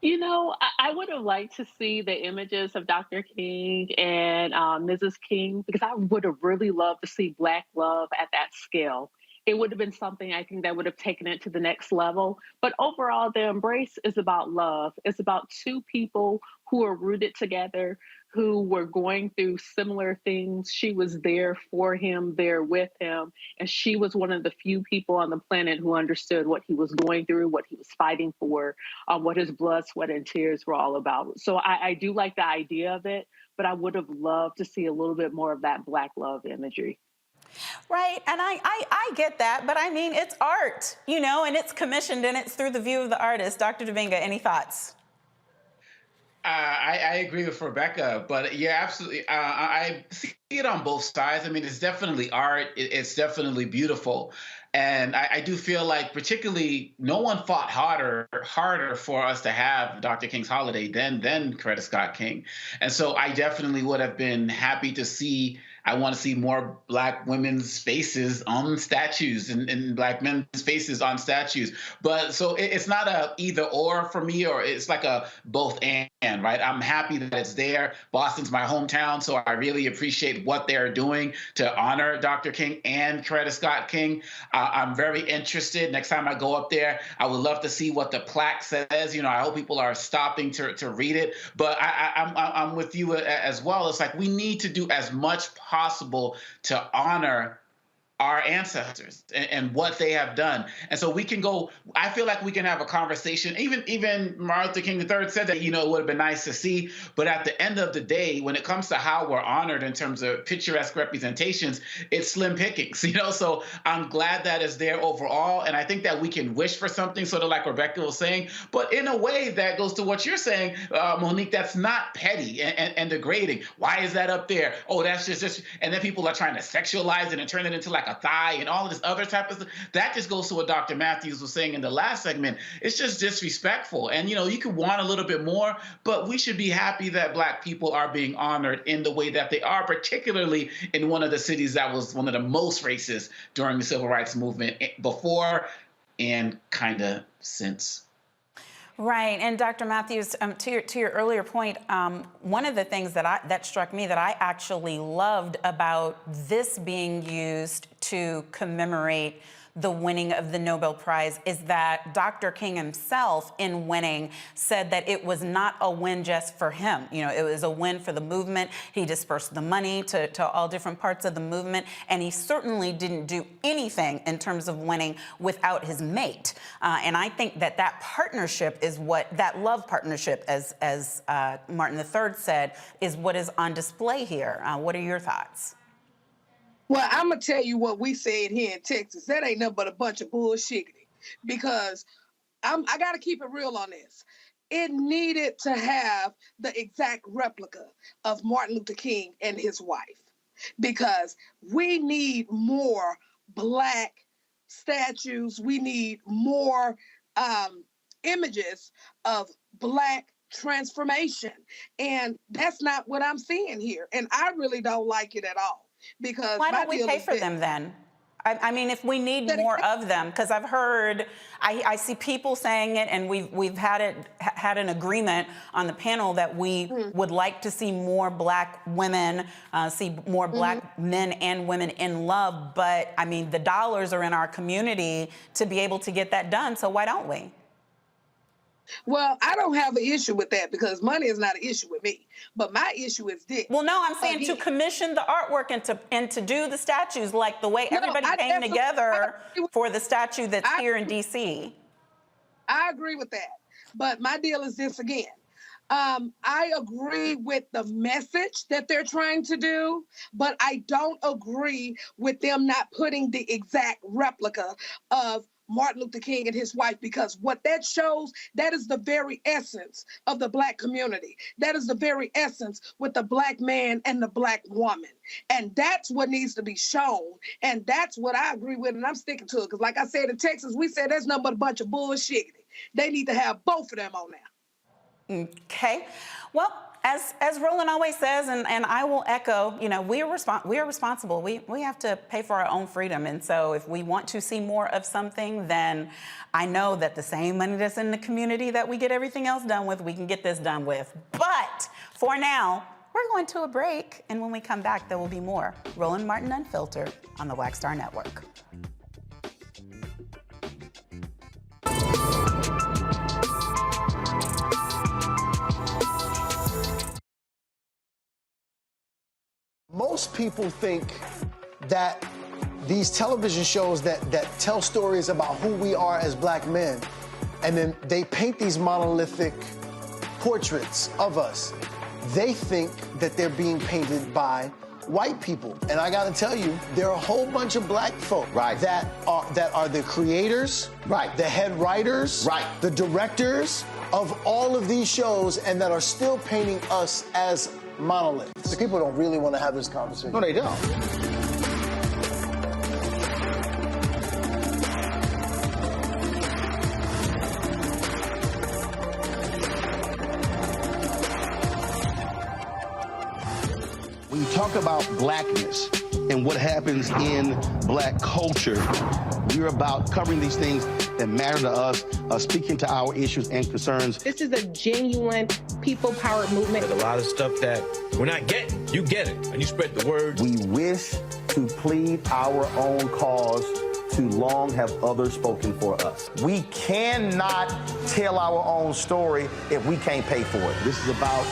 You know, I would have liked to see the images of Dr. King and Mrs. King, because I would have really loved to see Black love at that scale. It would have been something, I think, that would have taken it to the next level. But overall, the Embrace is about love. It's about two people who are rooted together, who were going through similar things. She was there for him, there with him. And she was one of the few people on the planet who understood what he was going through, what he was fighting for, what his blood, sweat, and tears were all about. So I do like the idea of it, but I would have loved to see a little bit more of that Black love imagery. Right, and I get that, but I mean, it's art, you know, and it's commissioned and it's through the view of the artist. Dr. Dominga, any thoughts? I agree with Rebecca, but yeah, absolutely. I see it on both sides. I mean, it's definitely art. It's definitely beautiful. And I do feel like, particularly, no one fought harder for us to have Dr. King's holiday than Coretta Scott King. And so I definitely would have been happy to see. I want to see more Black women's faces on statues and Black men's faces on statues. But so it's not a either or for me, or it's like a both and, right? I'm happy that it's there. Boston's my hometown, so I really appreciate what they're doing to honor Dr. King and Coretta Scott King. I'm very interested. Next time I go up there, I would love to see what the plaque says. You know, I hope people are stopping to read it. But I'm with you as well. It's like we need to do as much possible to honor our ancestors and what they have done. And so we can go, I feel like we can have a conversation. Even Martin Luther King III said that, you know, it would have been nice to see, but at the end of the day, when it comes to how we're honored in terms of picturesque representations, it's slim pickings, you know? So I'm glad that it's there overall. And I think that we can wish for something, sort of like Rebecca was saying, but in a way that goes to what you're saying, Monique, that's not petty and degrading. Why is that up there? Oh, that's just, and then people are trying to sexualize it and turn it into like a thigh and all of this other type of stuff. That just goes to what Dr. Matthews was saying in the last segment. It's just disrespectful. And, you know, you could want a little bit more, but we should be happy that Black people are being honored in the way that they are, particularly in one of the cities that was one of the most racist during the Civil Rights Movement before and kind of since. Right, and Dr. Matthews, to your earlier point, one of the things that struck me that I actually loved about this being used to commemorate the winning of the Nobel Prize is that Dr. King himself, in winning, said that it was not a win just for him. You know, it was a win for the movement. He dispersed the money to all different parts of the movement, and he certainly didn't do anything in terms of winning without his mate. And I think that that partnership is what, that love partnership, as Martin III said, is what is on display here. What are your thoughts? Well, I'm going to tell you what we said here in Texas. That ain't nothing but a bunch of bullshit. Because I got to keep it real on this. It needed to have the exact replica of Martin Luther King and his wife. Because we need more Black statues. We need more images of Black transformation. And that's not what I'm seeing here. And I really don't like it at all. Because why don't we pay for them then? I mean, if we need more of them, because I've heard, I see people saying it, and we've had an agreement on the panel that we would like to see more Black women, see more Black men and women in love. But I mean, the dollars are in our community to be able to get that done. So why don't we? Well, I don't have an issue with that because money is not an issue with me. But my issue is this. Well, no, I'm saying to commission the artwork and to do the statues like the way everybody came together for the statue that's here in D.C. I agree with that. But my deal is this again. I agree with the message that they're trying to do, but I don't agree with them not putting the exact replica of Martin Luther King and his wife, because what that shows, that is the very essence of the Black community. That is the very essence with the Black man and the Black woman. And that's what needs to be shown. And that's what I agree with, and I'm sticking to it. Because like I said, in Texas, we said that's nothing but a bunch of bullshit. They need to have both of them on there. Okay. Well, as Roland always says, and I will echo, you know, we are responsible. We have to pay for our own freedom. And so if we want to see more of something, then I know that the same money that's in the community that we get everything else done with, we can get this done with. But for now, we're going to a break. And when we come back, there will be more Roland Martin Unfiltered on the Wackstar Network. Most people think that these television shows that tell stories about who we are as Black men, and then they paint these monolithic portraits of us. They think that they're being painted by white people. And I gotta tell you, there are a whole bunch of Black folk that are the creators, the head writers, the directors of all of these shows, and that are still painting us as monoliths. The people don't really want to have this conversation. No, they don't. When you talk about Blackness and what happens in Black culture, we're about covering these things that matter to us, speaking to our issues and concerns. This is a genuine people-powered movement. There's a lot of stuff that we're not getting. You get it, and you spread the word. We wish to plead our own cause. Too long have others spoken for us. We cannot tell our own story if we can't pay for it. This is about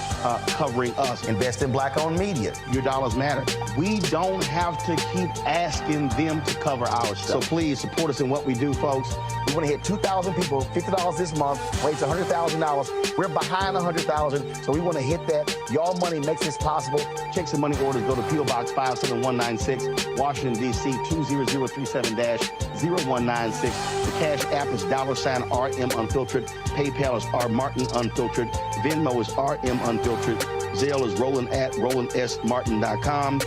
covering us. Invest in Black-owned media. Your dollars matter. We don't have to keep asking them to cover our stuff. So please support us in what we do, folks. We want to hit 2,000 people, $50 this month, raise $100,000. We're behind 100,000, so we want to hit that. Y'all money makes this possible. Checks and money orders go to P.O. Box 57196, Washington, D.C. 20037-0196. The Cash App is $RM Unfiltered. PayPal is R Martin Unfiltered. Venmo is RM Unfiltered. Zelle is Roland at RolandSMartin.com.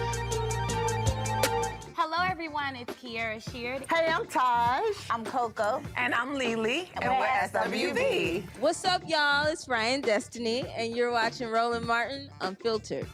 Hello, everyone. It's Kiara Sheard. Hey, I'm Taj. I'm Coco. And I'm Lily. And we're SWV. What's up, y'all? It's Ryan Destiny, and you're watching Roland Martin Unfiltered.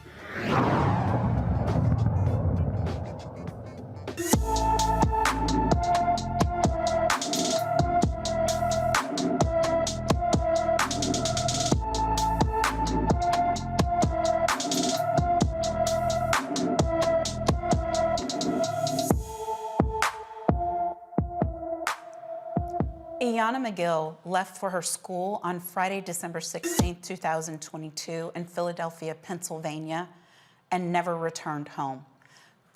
Iyanna McGill left for her school on Friday, December 16, 2022 in Philadelphia, Pennsylvania, and never returned home.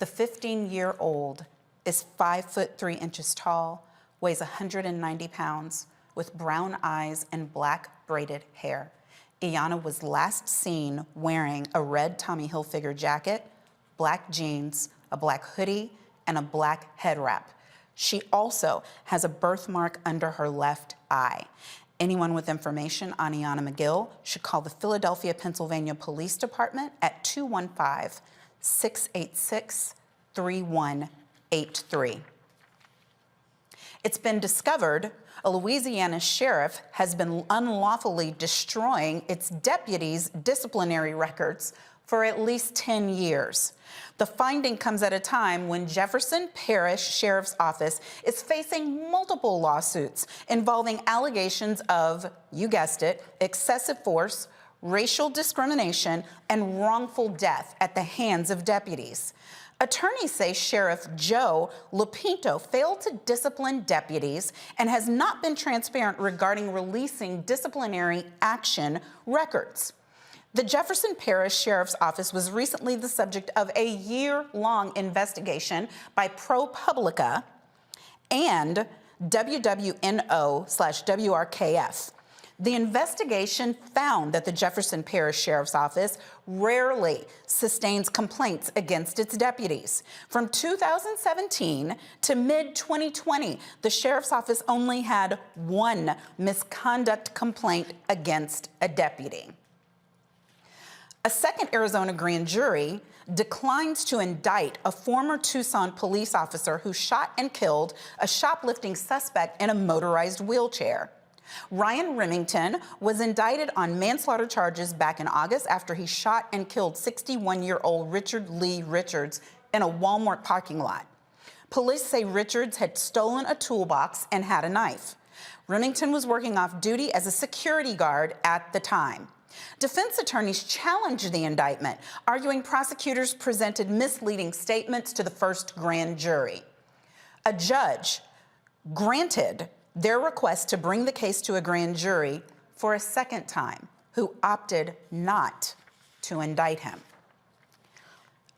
The 15-year-old is 5'3" tall, weighs 190 pounds, with brown eyes and black braided hair. Iyanna was last seen wearing a red Tommy Hilfiger jacket, black jeans, a black hoodie, and a black head wrap. She also has a birthmark under her left eye. Anyone with information on Iyanna McGill should call the Philadelphia, Pennsylvania Police Department at 215-686-3183. It's been discovered a Louisiana sheriff has been unlawfully destroying its deputies' disciplinary records for at least 10 years. The finding comes at a time when Jefferson Parish Sheriff's Office is facing multiple lawsuits involving allegations of, you guessed it, excessive force, racial discrimination, and wrongful death at the hands of deputies. Attorneys say Sheriff Joe Lupinto failed to discipline deputies and has not been transparent regarding releasing disciplinary action records. The Jefferson Parish Sheriff's Office was recently the subject of a year-long investigation by ProPublica and WWNO/WRKF. The investigation found that the Jefferson Parish Sheriff's Office rarely sustains complaints against its deputies. From 2017 to mid-2020, the Sheriff's Office only had one misconduct complaint against a deputy. A second Arizona grand jury declines to indict a former Tucson police officer who shot and killed a shoplifting suspect in a motorized wheelchair. Ryan Remington was indicted on manslaughter charges back in August after he shot and killed 61-year-old Richard Lee Richards in a Walmart parking lot. Police say Richards had stolen a toolbox and had a knife. Remington was working off duty as a security guard at the time. Defense attorneys challenged the indictment, arguing prosecutors presented misleading statements to the first grand jury. A judge granted their request to bring the case to a grand jury for a second time, who opted not to indict him.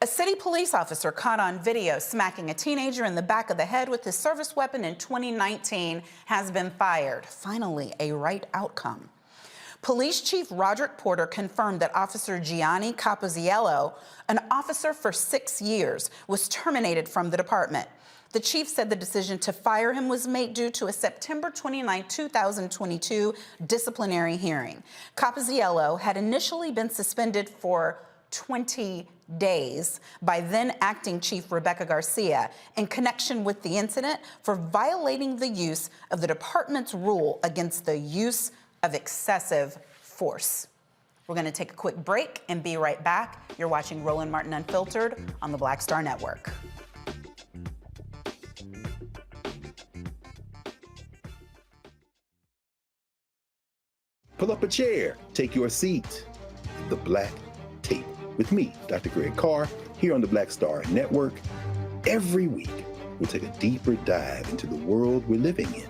A city police officer caught on video smacking a teenager in the back of the head with his service weapon in 2019 has been fired. Finally, a right outcome. Police Chief Roderick Porter confirmed that Officer Gianni Capoziello, an officer for 6 years, was terminated from the department. The chief said the decision to fire him was made due to a September 29, 2022 disciplinary hearing. Capoziello had initially been suspended for 20 days by then acting Chief Rebecca Garcia in connection with the incident for violating the use of the department's rule against the use of excessive force. We're going to take a quick break and be right back. You're watching Roland Martin Unfiltered on the Black Star Network. Pull up a chair, take your seat. The Black Tape with me, Dr. Greg Carr, here on the Black Star Network. Every week, we'll take a deeper dive into the world we're living in.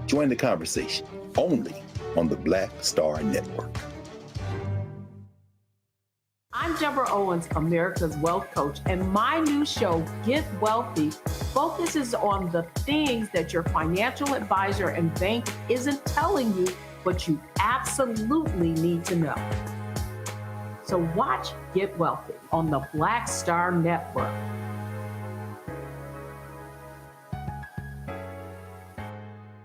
Join the conversation only on the Black Star Network. I'm Deborah Owens, America's Wealth Coach, and my new show, Get Wealthy, focuses on the things that your financial advisor and bank isn't telling you, but you absolutely need to know. So watch Get Wealthy on the Black Star Network.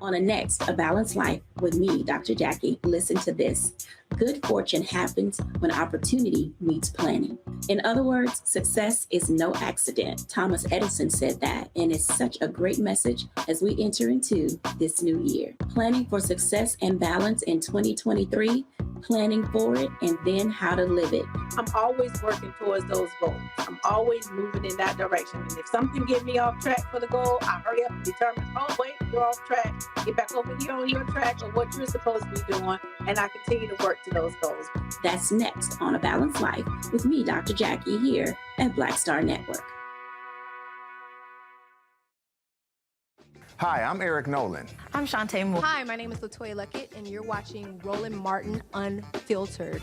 On a next, A Balanced Life with me, Dr. Jackie. Listen to this. Good fortune happens when opportunity meets planning. In other words, success is no accident. Thomas Edison said that, and it's such a great message as we enter into this new year. Planning for success and balance in 2023, planning for it, and then how to live it. I'm always working towards those goals. I'm always moving in that direction. And if something gets me off track for the goal, I hurry up and determine, oh, wait, you're off track. Get back over here on your track of what you're supposed to be doing, and I continue to work to those goals. That's next on A Balanced Life with me, Dr. Jackie, here at Black Star Network. Hi, I'm Eric Nolan. I'm Shantae Moore. Hi, my name is LaToya Luckett, and you're watching Roland Martin Unfiltered.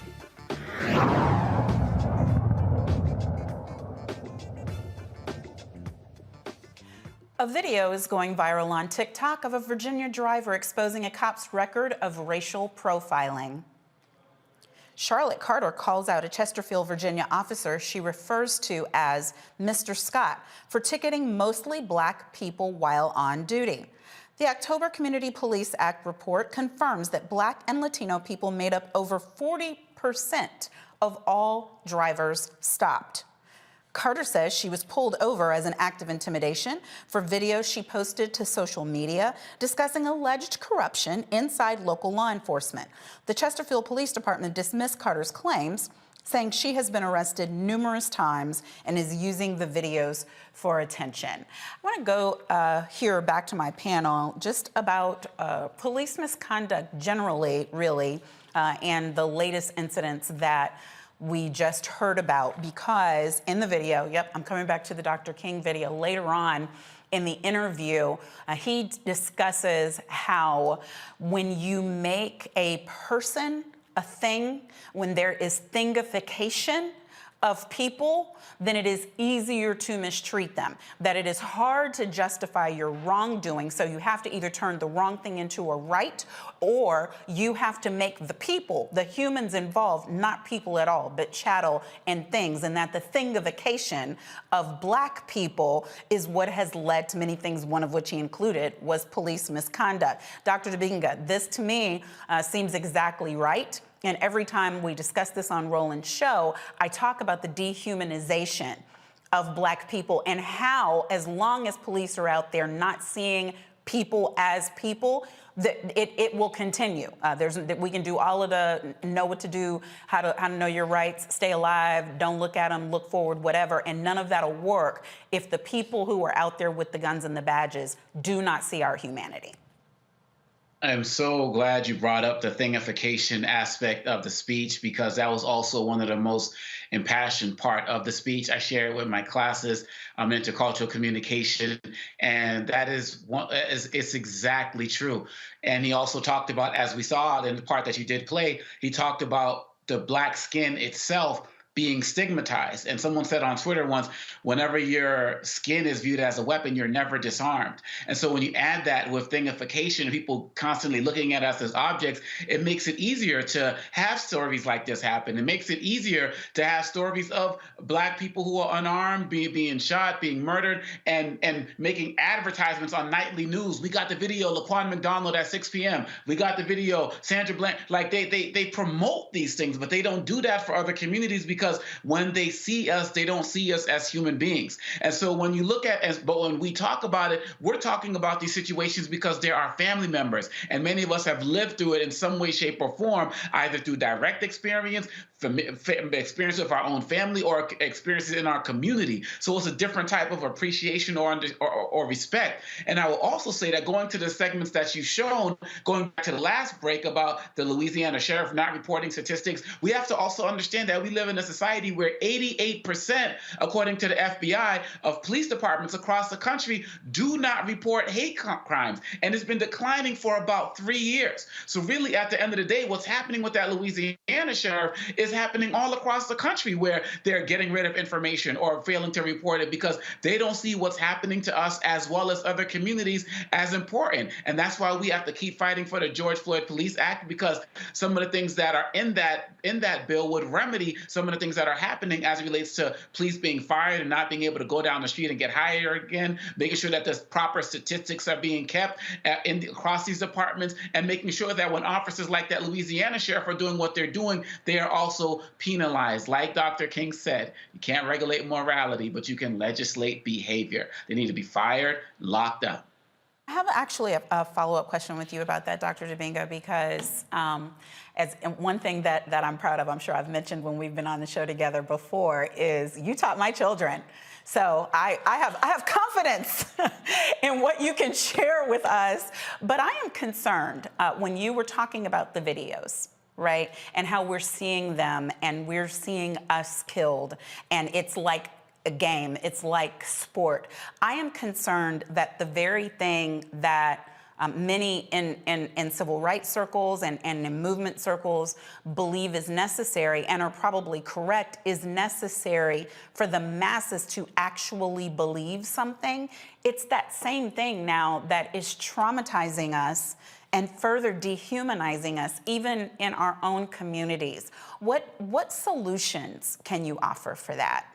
A video is going viral on TikTok of a Virginia driver exposing a cop's record of racial profiling. Charlotte Carter calls out a Chesterfield, Virginia officer she refers to as Mr. Scott for ticketing mostly black people while on duty. The October Community Police Act report confirms that black and Latino people made up over 40% of all drivers stopped. Carter says she was pulled over as an act of intimidation for videos she posted to social media discussing alleged corruption inside local law enforcement. The Chesterfield Police Department dismissed Carter's claims, saying she has been arrested numerous times and is using the videos for attention. I want to go here back to my panel just about police misconduct generally, really, and the latest incidents that we just heard about, because in the video, yep, I'm coming back to the Dr. King video later on in the interview, he discusses how when you make a person a thing, when there is thingification of people, then it is easier to mistreat them, that it is hard to justify your wrongdoing. So you have to either turn the wrong thing into a right, or you have to make the people, the humans involved, not people at all, but chattel and things, and that the thingification of black people is what has led to many things, one of which he included was police misconduct. Dr. Dibinga, this to me seems exactly right. And every time we discuss this on Roland's show, I talk about the dehumanization of black people and how, as long as police are out there not seeing people as people, it will continue. We can do all of the know what to do, how to know your rights, stay alive, don't look at them, look forward, whatever, and none of that will work if the people who are out there with the guns and the badges do not see our humanity. I'm so glad you brought up the thingification aspect of the speech, because that was also one of the most impassioned part of the speech. I share it with my classes. I'm intercultural communication, and that is it's exactly true. And he also talked about, as we saw in the part that you did play, he talked about the black skin itself being stigmatized. And someone said on Twitter once, whenever your skin is viewed as a weapon, you're never disarmed. And so when you add that with thingification, people constantly looking at us as objects, it makes it easier to have stories like this happen. It makes it easier to have stories of black people who are unarmed, being shot, being murdered, and making advertisements on nightly news. We got the video, Laquan McDonald at 6 p.m. We got the video, Sandra Bland. Like they promote these things, but they don't do that for other communities, because when they see us, they don't see us as human beings. And so when you look at, but when we talk about it, we're talking about these situations because they're our family members. And many of us have lived through it in some way, shape, or form, either through direct experience, experience of our own family, or experiences in our community. So it's a different type of appreciation or respect. And I will also say that going to the segments that you've shown, going back to the last break about the Louisiana sheriff not reporting statistics, we have to also understand that we live in a society where 88%, according to the FBI, of police departments across the country do not report hate crimes. And it's been declining for about 3 years. So really, at the end of the day, what's happening with that Louisiana sheriff is happening all across the country, where they're getting rid of information or failing to report it because they don't see what's happening to us as well as other communities as important. And that's why we have to keep fighting for the George Floyd Police Act, because some of the things that are in that bill would remedy some of the things that are happening as it relates to police being fired and not being able to go down the street and get hired again, making sure that the proper statistics are being kept across these departments, and making sure that when officers like that Louisiana sheriff are doing what they're doing, they are also penalized. Like Dr. King said, you can't regulate morality, but you can legislate behavior. They need to be fired, locked up. I have actually a follow-up question with you about that, Dr. Dibinga, because as one thing that I'm proud of, I'm sure I've mentioned when we've been on the show together before, is you taught my children. So I have confidence in what you can share with us, but I am concerned when you were talking about the videos, right? And how we're seeing them, and we're seeing us killed. And it's like a game. It's like sport. I am concerned that the very thing that many in civil rights circles and in movement circles believe is necessary and are probably correct is necessary for the masses to actually believe something. It's that same thing now that is traumatizing us and further dehumanizing us, even in our own communities. What solutions can you offer for that?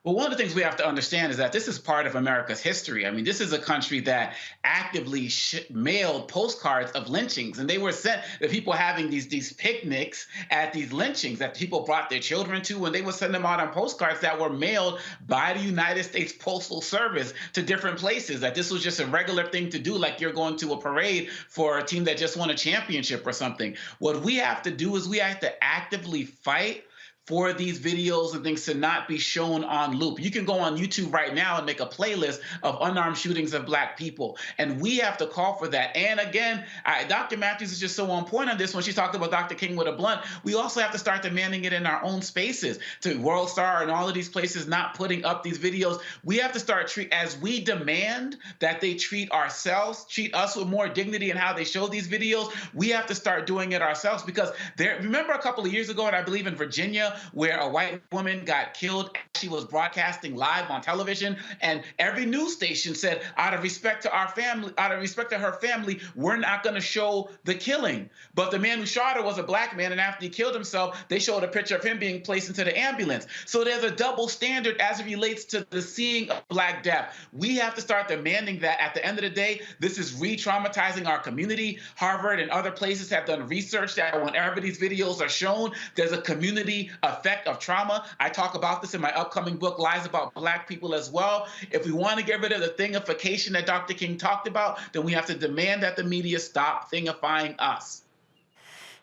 Well, one of the things we have to understand is that this is part of America's history. I mean, this is a country that actively mailed postcards of lynchings, and they were sent to people having these picnics at these lynchings that people brought their children to, and they would send them out on postcards that were mailed by the United States Postal Service to different places. That this was just a regular thing to do, like you're going to a parade for a team that just won a championship or something. What we have to do is we have to actively fight for these videos and things to not be shown on loop. You can go on YouTube right now and make a playlist of unarmed shootings of Black people. And we have to call for that. And again, Dr. Matthews is just so on point on this when she talked about Dr. King with a blunt. We also have to start demanding it in our own spaces, to World Star and all of these places not putting up these videos. We have to start as we demand that they treat us with more dignity in how they show these videos. We have to start doing it ourselves, because remember a couple of years ago, and I believe in Virginia, where a white woman got killed. She was broadcasting live on television, and every news station said, out of respect to our family, out of respect to her family, we're not going to show the killing. But the man who shot her was a Black man, and after he killed himself, they showed a picture of him being placed into the ambulance. So there's a double standard as it relates to the seeing of Black death. We have to start demanding that. At the end of the day, this is re-traumatizing our community. Harvard and other places have done research that whenever these videos are shown, there's a community effect of trauma. I talk about this in my upcoming book, Lies About Black People, as well. If we want to get rid of the thingification that Dr. King talked about, then we have to demand that the media stop thingifying us.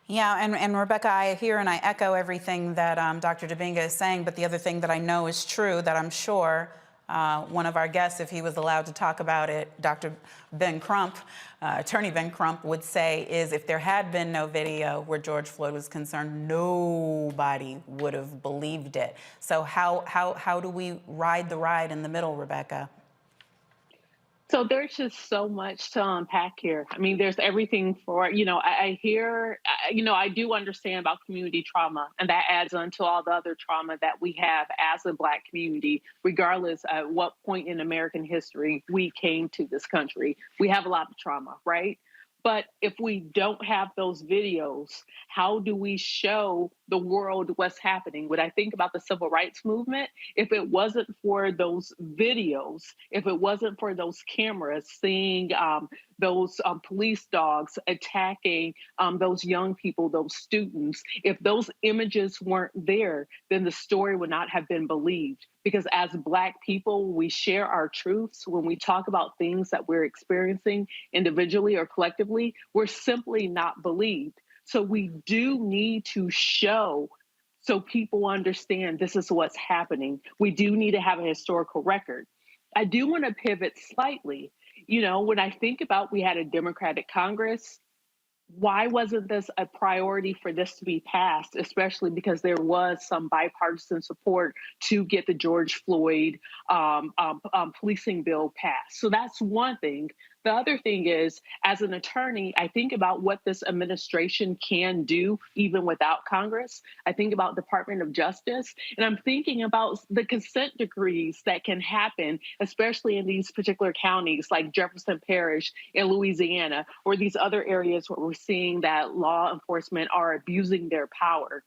Yeah, and Rebecca, I hear and I echo everything that Dr. Dibinga is saying, but the other thing that I know is true, that I'm sure one of our guests, if he was allowed to talk about it, Dr. Ben Crump, Attorney Ben Crump, would say is if there had been no video where George Floyd was concerned, nobody would have believed it. So how do we ride the ride in the middle, Rebecca? So there's just so much to unpack here. I mean, there's everything for, I do understand about community trauma, and that adds on to all the other trauma that we have as a Black community, regardless at what point in American history we came to this country. We have a lot of trauma, right? But if we don't have those videos, how do we show the world what's happening? When I think about the civil rights movement, if it wasn't for those videos, if it wasn't for those cameras seeing those police dogs attacking those young people, those students, if those images weren't there, then the story would not have been believed. Because as Black people, we share our truths. When we talk about things that we're experiencing individually or collectively, we're simply not believed. So we do need to show so people understand this is what's happening. We do need to have a historical record. I do want to pivot slightly. When I think about we had a Democratic Congress, why wasn't this a priority for this to be passed, especially because there was some bipartisan support to get the George Floyd policing bill passed? So that's one thing. The other thing is, as an attorney, I think about what this administration can do even without Congress. I think about Department of Justice, and I'm thinking about the consent decrees that can happen, especially in these particular counties like Jefferson Parish in Louisiana, or these other areas where we're seeing that law enforcement are abusing their power.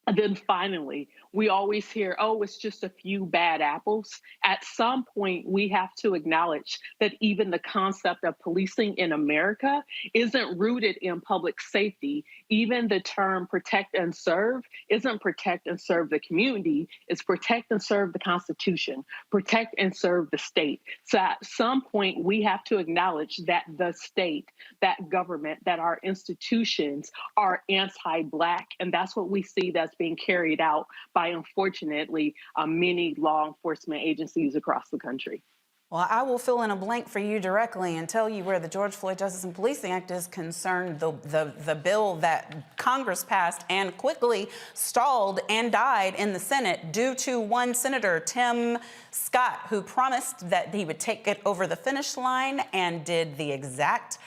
And then finally, we always hear, oh, it's just a few bad apples. At some point, we have to acknowledge that even the concept of policing in America isn't rooted in public safety. Even the term protect and serve isn't protect and serve the community, it's protect and serve the Constitution, protect and serve the state. So at some point, we have to acknowledge that the state, that government, that our institutions are anti-Black, and that's what we see that's being carried out by, unfortunately, many law enforcement agencies across the country. Well, I will fill in a blank for you directly and tell you where the George Floyd Justice and Policing Act is concerned. The bill that Congress passed and quickly stalled and died in the Senate due to one senator, Tim Scott, who promised that he would take it over the finish line and did the exact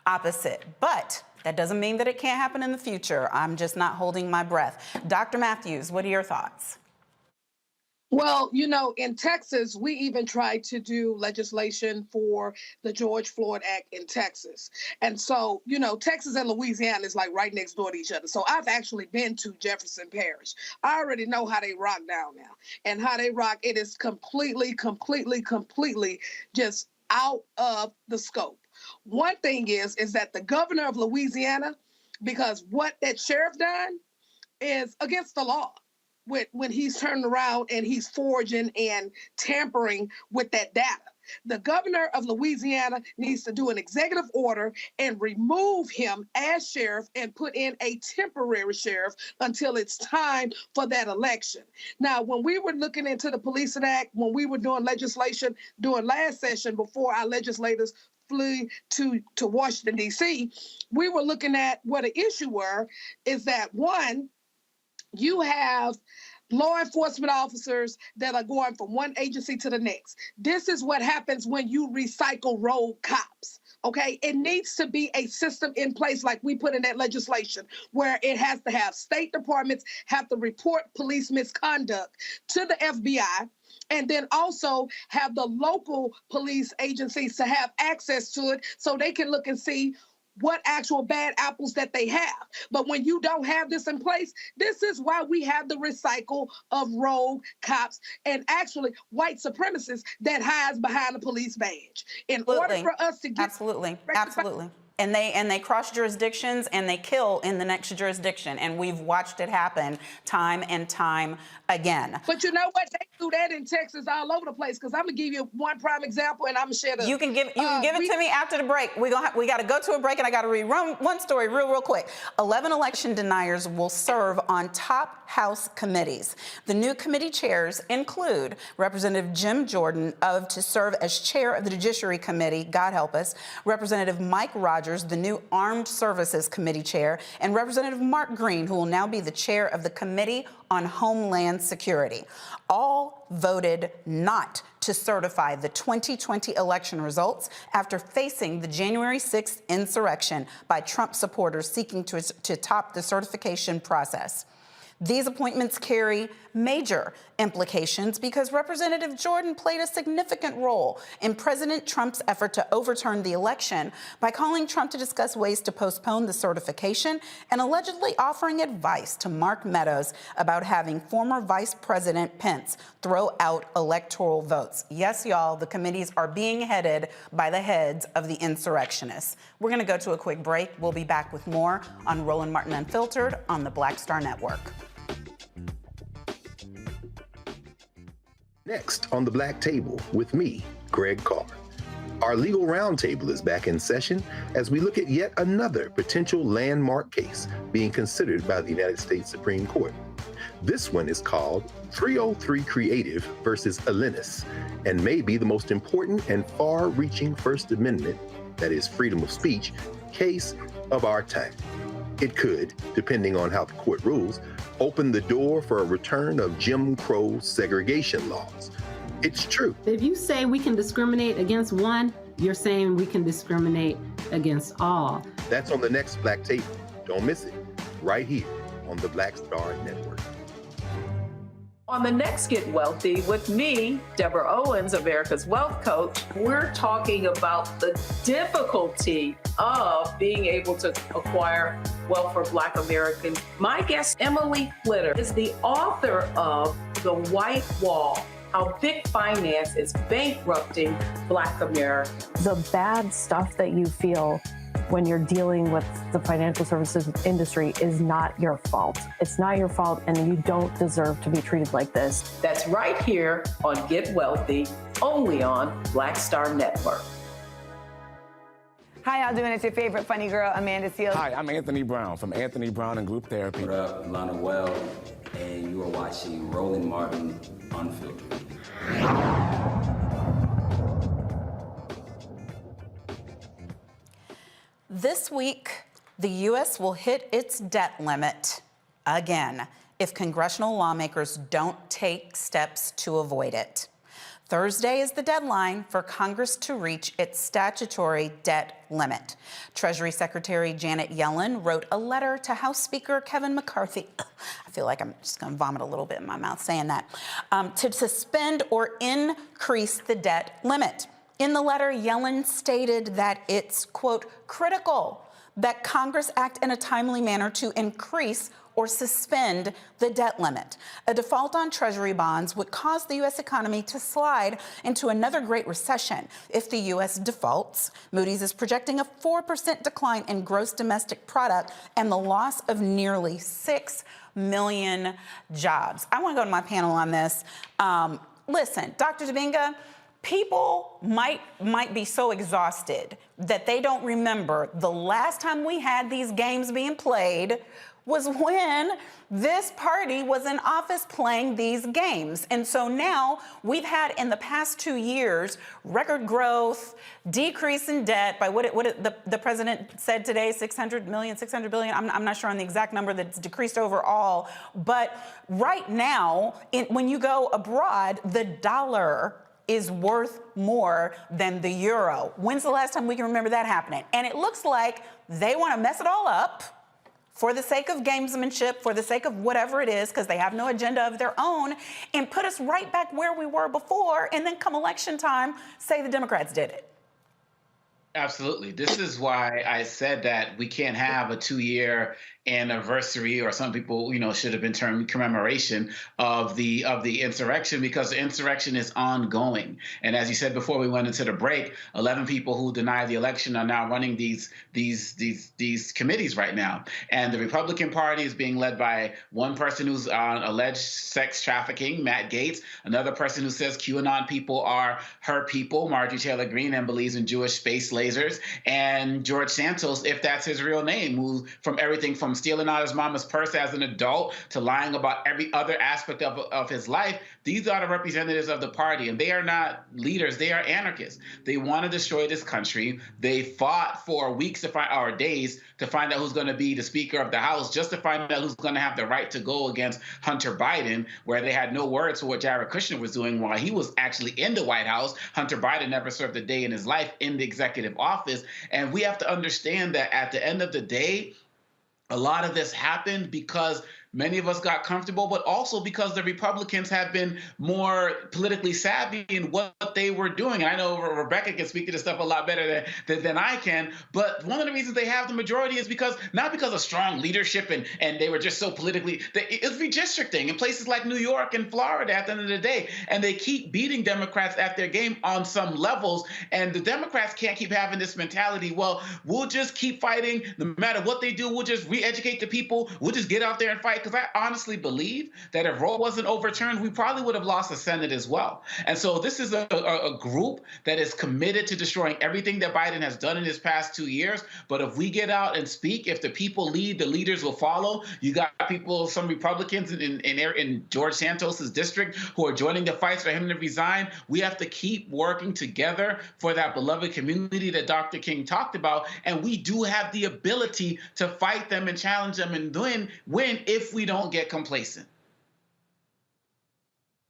opposite. But that doesn't mean that it can't happen in the future. I'm just not holding my breath. Dr. Matthews, what are your thoughts? Well, you know, in Texas, we even tried to do legislation for the George Floyd Act in Texas. And so, you know, Texas and Louisiana is like right next door to each other. So I've actually been to Jefferson Parish. I already know how they rock down now. And how they rock, it is completely just out of the scope. One thing is that the governor of Louisiana, because what that sheriff done is against the law. When he's turned around and he's forging and tampering with that data. The governor of Louisiana needs to do an executive order and remove him as sheriff and put in a temporary sheriff until it's time for that election. Now, when we were looking into the Policing Act, when we were doing legislation during last session before our legislators flew to Washington, D.C., we were looking at what the issue were is that, one, you have law enforcement officers that are going from one agency to the next. This is what happens when you recycle rogue cops. Okay, it needs to be a system in place like we put in that legislation where it has to have state departments have to report police misconduct to the FBI, and then also have the local police agencies to have access to it so they can look and see what actual bad apples that they have. But when you don't have this in place, this is why we have the recycle of rogue cops and actually white supremacists that hides behind the police badge. In order for us to get absolutely. And they cross jurisdictions and they kill in the next jurisdiction. And we've watched it happen time and time again. But you know what? They do that in Texas all over the place. Because I'm gonna give you one prime example, and I'm gonna share the. You can give it to me after the break. We got to go to a break, and I got to read one story real quick. 11 election deniers will serve on top House committees. The new committee chairs include Representative Jim Jordan to serve as chair of the Judiciary Committee. God help us. Representative Mike Rogers, the new Armed Services Committee chair, and Representative Mark Green, who will now be the chair of the Committee on Homeland Security. All voted not to certify the 2020 election results after facing the January 6th insurrection by Trump supporters seeking to top the certification process. These appointments carry major implications because Representative Jordan played a significant role in President Trump's effort to overturn the election by calling Trump to discuss ways to postpone the certification and allegedly offering advice to Mark Meadows about having former Vice President Pence throw out electoral votes. Yes, y'all, the committees are being headed by the heads of the insurrectionists. We're going to go to a quick break. We'll be back with more on Roland Martin Unfiltered on the Black Star Network. Next on the Black Table with me, Greg Carr. Our legal roundtable is back in session as we look at yet another potential landmark case being considered by the United States Supreme Court. This one is called 303 Creative versus Ebenezer, and may be the most important and far-reaching First Amendment, that is freedom of speech, case of our time. It could, depending on how the court rules, open the door for a return of Jim Crow segregation laws. It's true. If you say we can discriminate against one, you're saying we can discriminate against all. That's on the next Black Table. Don't miss it, right here on the Black Star Network. On the next Get Wealthy with me, Deborah Owens, America's Wealth Coach, we're talking about the difficulty of being able to acquire wealth for Black Americans. My guest, Emily Flitter, is the author of The White Wall: How Big Finance is Bankrupting Black Americans. The bad stuff that you feel when you're dealing with the financial services industry is not your fault. It's not your fault, and you don't deserve to be treated like this. That's right here on Get Wealthy, only on Black Star Network. How y'all doing? It's your favorite funny girl, Amanda Seals. Hi, I'm Anthony Brown from Anthony Brown and Group Therapy. What up, Lana Well, and you are watching Roland Martin Unfiltered. This week, the U.S. will hit its debt limit again if congressional lawmakers don't take steps to avoid it. Thursday is the deadline for Congress to reach its statutory debt limit. Treasury Secretary Janet Yellen wrote a letter to House Speaker Kevin McCarthy. I feel like I'm just going to vomit a little bit in my mouth saying that, to suspend or increase the debt limit. In the letter, Yellen stated that it's, quote, critical that Congress act in a timely manner to increase or suspend the debt limit. A default on Treasury bonds would cause the U.S. economy to slide into another Great Recession. If the U.S. defaults, Moody's is projecting a 4% decline in gross domestic product and the loss of nearly 6 million jobs. I want to go to my panel on this. Listen, Dr. Dibinga, people might be so exhausted that they don't remember the last time we had these games being played was when this party was in office playing these games. And so now we've had in the past 2 years record growth, decrease in debt by what the president said today, 600 billion. I'm not sure on the exact number that's decreased overall. But right now, when you go abroad, the dollar is worth more than the euro. When's the last time we can remember that happening? And it looks like they want to mess it all up for the sake of gamesmanship, for the sake of whatever it is, because they have no agenda of their own, and put us right back where we were before, and then come election time, say the Democrats did it. Absolutely. This is why I said that we can't have a 2-year anniversary, or some people, should have been termed commemoration of the insurrection, because the insurrection is ongoing. And as you said before we went into the break, 11 people who denied the election are now running these committees right now. And the Republican Party is being led by one person who's on alleged sex trafficking, Matt Gaetz, another person who says QAnon people are her people, Marjorie Taylor Greene, and believes in Jewish space lasers, and George Santos, if that's his real name, who from everything from stealing out his mama's purse as an adult to lying about every other aspect of his life. These are the representatives of the party, and they are not leaders. They are anarchists. They want to destroy this country. They fought for weeks or days to find out who's going to be the Speaker of the House, just to find out who's going to have the right to go against Hunter Biden, where they had no words for what Jared Kushner was doing while he was actually in the White House. Hunter Biden never served a day in his life in the executive office. And we have to understand that at the end of the day, a lot of this happened because many of us got comfortable, but also because the Republicans have been more politically savvy in what they were doing. And I know Rebecca can speak to this stuff a lot better than I can, but one of the reasons they have the majority is not because of strong leadership and they were just so politically, it's redistricting in places like New York and Florida at the end of the day. And they keep beating Democrats at their game on some levels. And the Democrats can't keep having this mentality, well, we'll just keep fighting. No matter what they do, we'll just re-educate the people. We'll just get out there and fight. Because I honestly believe that if Roe wasn't overturned, we probably would have lost the Senate as well. And so this is a group that is committed to destroying everything that Biden has done in his past 2 years. But if we get out and speak, if the people lead, the leaders will follow. You got people, some Republicans in George Santos's district who are joining the fights for him to resign. We have to keep working together for that beloved community that Dr. King talked about. And we do have the ability to fight them and challenge them and win if we don't get complacent.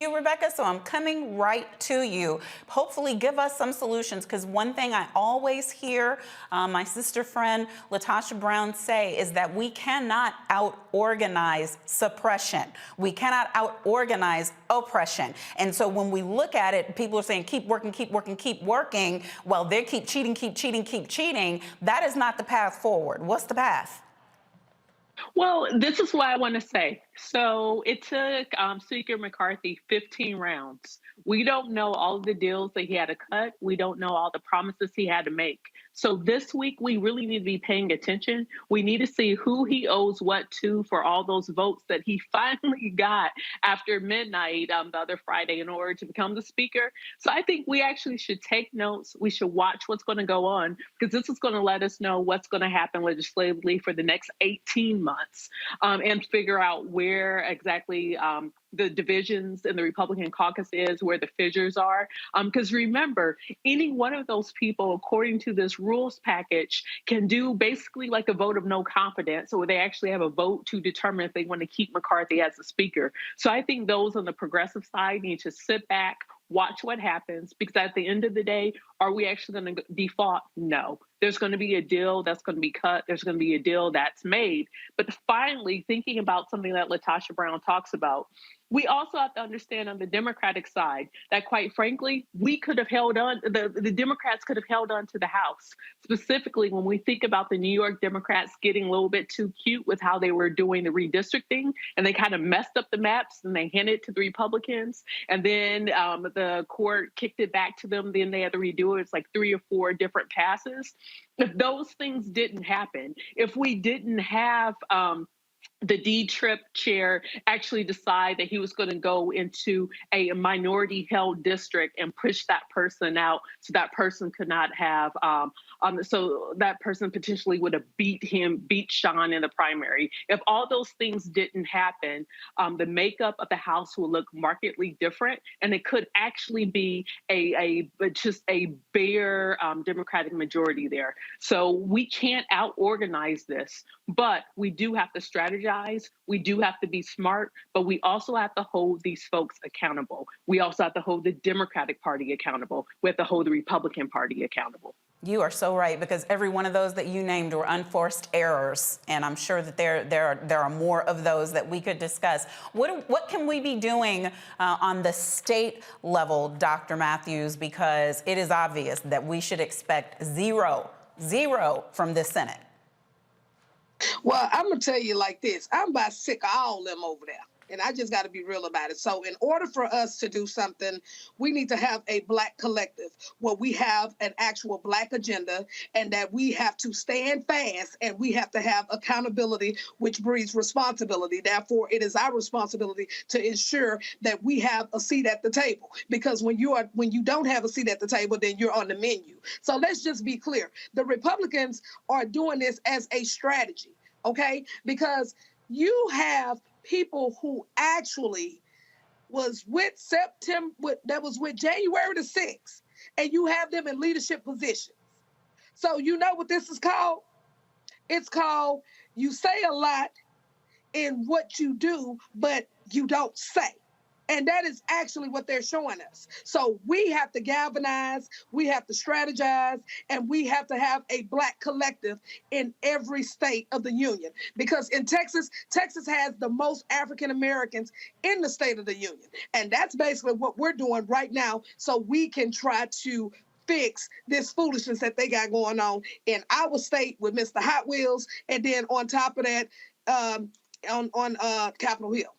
You, Rebecca, so I'm coming right to you. Hopefully give us some solutions, because one thing I always hear my sister friend Latasha Brown say is that we cannot out-organize suppression. We cannot out-organize oppression. And so when we look at it, people are saying, keep working, keep working, keep working. Well, they keep cheating, keep cheating, keep cheating. That is not the path forward. What's the path? Well, this is what I want to say. So it took Speaker McCarthy 15 rounds. We don't know all of the deals that he had to cut. We don't know all the promises he had to make. So this week, we really need to be paying attention. We need to see who he owes what to for all those votes that he finally got after midnight the other Friday in order to become the Speaker. So I think we actually should take notes. We should watch what's going to go on, because this is going to let us know what's going to happen legislatively for the next 18 months and figure out where where exactly the divisions in the Republican caucus is, where the fissures are. Because remember, any one of those people, according to this rules package, can do basically like a vote of no confidence, or they actually have a vote to determine if they want to keep McCarthy as the speaker. So I think those on the progressive side need to sit back, watch what happens, because at the end of the day, are we actually going to default? No. There's going to be a deal that's going to be cut. There's going to be a deal that's made. But finally, thinking about something that LaTosha Brown talks about, we also have to understand on the Democratic side that, quite frankly, we could have held on, the Democrats could have held on to the House. Specifically, when we think about the New York Democrats getting a little bit too cute with how they were doing the redistricting, and they kind of messed up the maps and they handed it to the Republicans. And then the court kicked it back to them. Then they had to redo it. It's like 3 or 4 different passes. If those things didn't happen, if we didn't have the D-Trip chair actually decide that he was going to go into a minority-held district and push that person out, so that person could not have, so that person potentially would have beat Sean in the primary. If all those things didn't happen, the makeup of the House will look markedly different, and it could actually be just a bare Democratic majority there. So we can't out-organize this, but we do have to strategize. We do have to be smart, but we also have to hold these folks accountable. We also have to hold the Democratic Party accountable. We have to hold the Republican Party accountable. You are so right, because every one of those that you named were unforced errors, and I'm sure that there are more of those that we could discuss. What can we be doing on the state level, Dr. Matthews, because it is obvious that we should expect zero from this Senate? Well, I'm going to tell you like this. I'm about sick of all them over there. And I just got to be real about it. So in order for us to do something, we need to have a Black collective where we have an actual Black agenda, and that we have to stand fast, and we have to have accountability, which breeds responsibility. Therefore, it is our responsibility to ensure that we have a seat at the table. Because when you don't have a seat at the table, then you're on the menu. So let's just be clear. The Republicans are doing this as a strategy, okay? Because you have people who actually was with January the 6th, and you have them in leadership positions. So you know what this is called? It's called you say a lot in what you do, but you don't say. And that is actually what they're showing us. So we have to galvanize, we have to strategize, and we have to have a Black collective in every state of the union. Because in Texas has the most African Americans in the state of the union. And that's basically what we're doing right now, so we can try to fix this foolishness that they got going on in our state with Mr. Hot Wheels, and then on top of that, on Capitol Hill.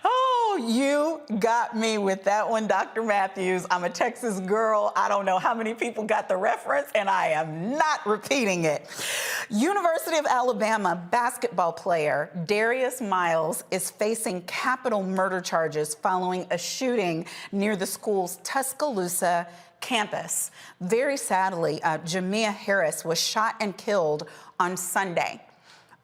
Oh, you got me with that one, Dr. Matthews. I'm a Texas girl. I don't know how many people got the reference, and I am not repeating it. University of Alabama basketball player Darius Miles is facing capital murder charges following a shooting near the school's Tuscaloosa campus. Very sadly, Jamia Harris was shot and killed on Sunday.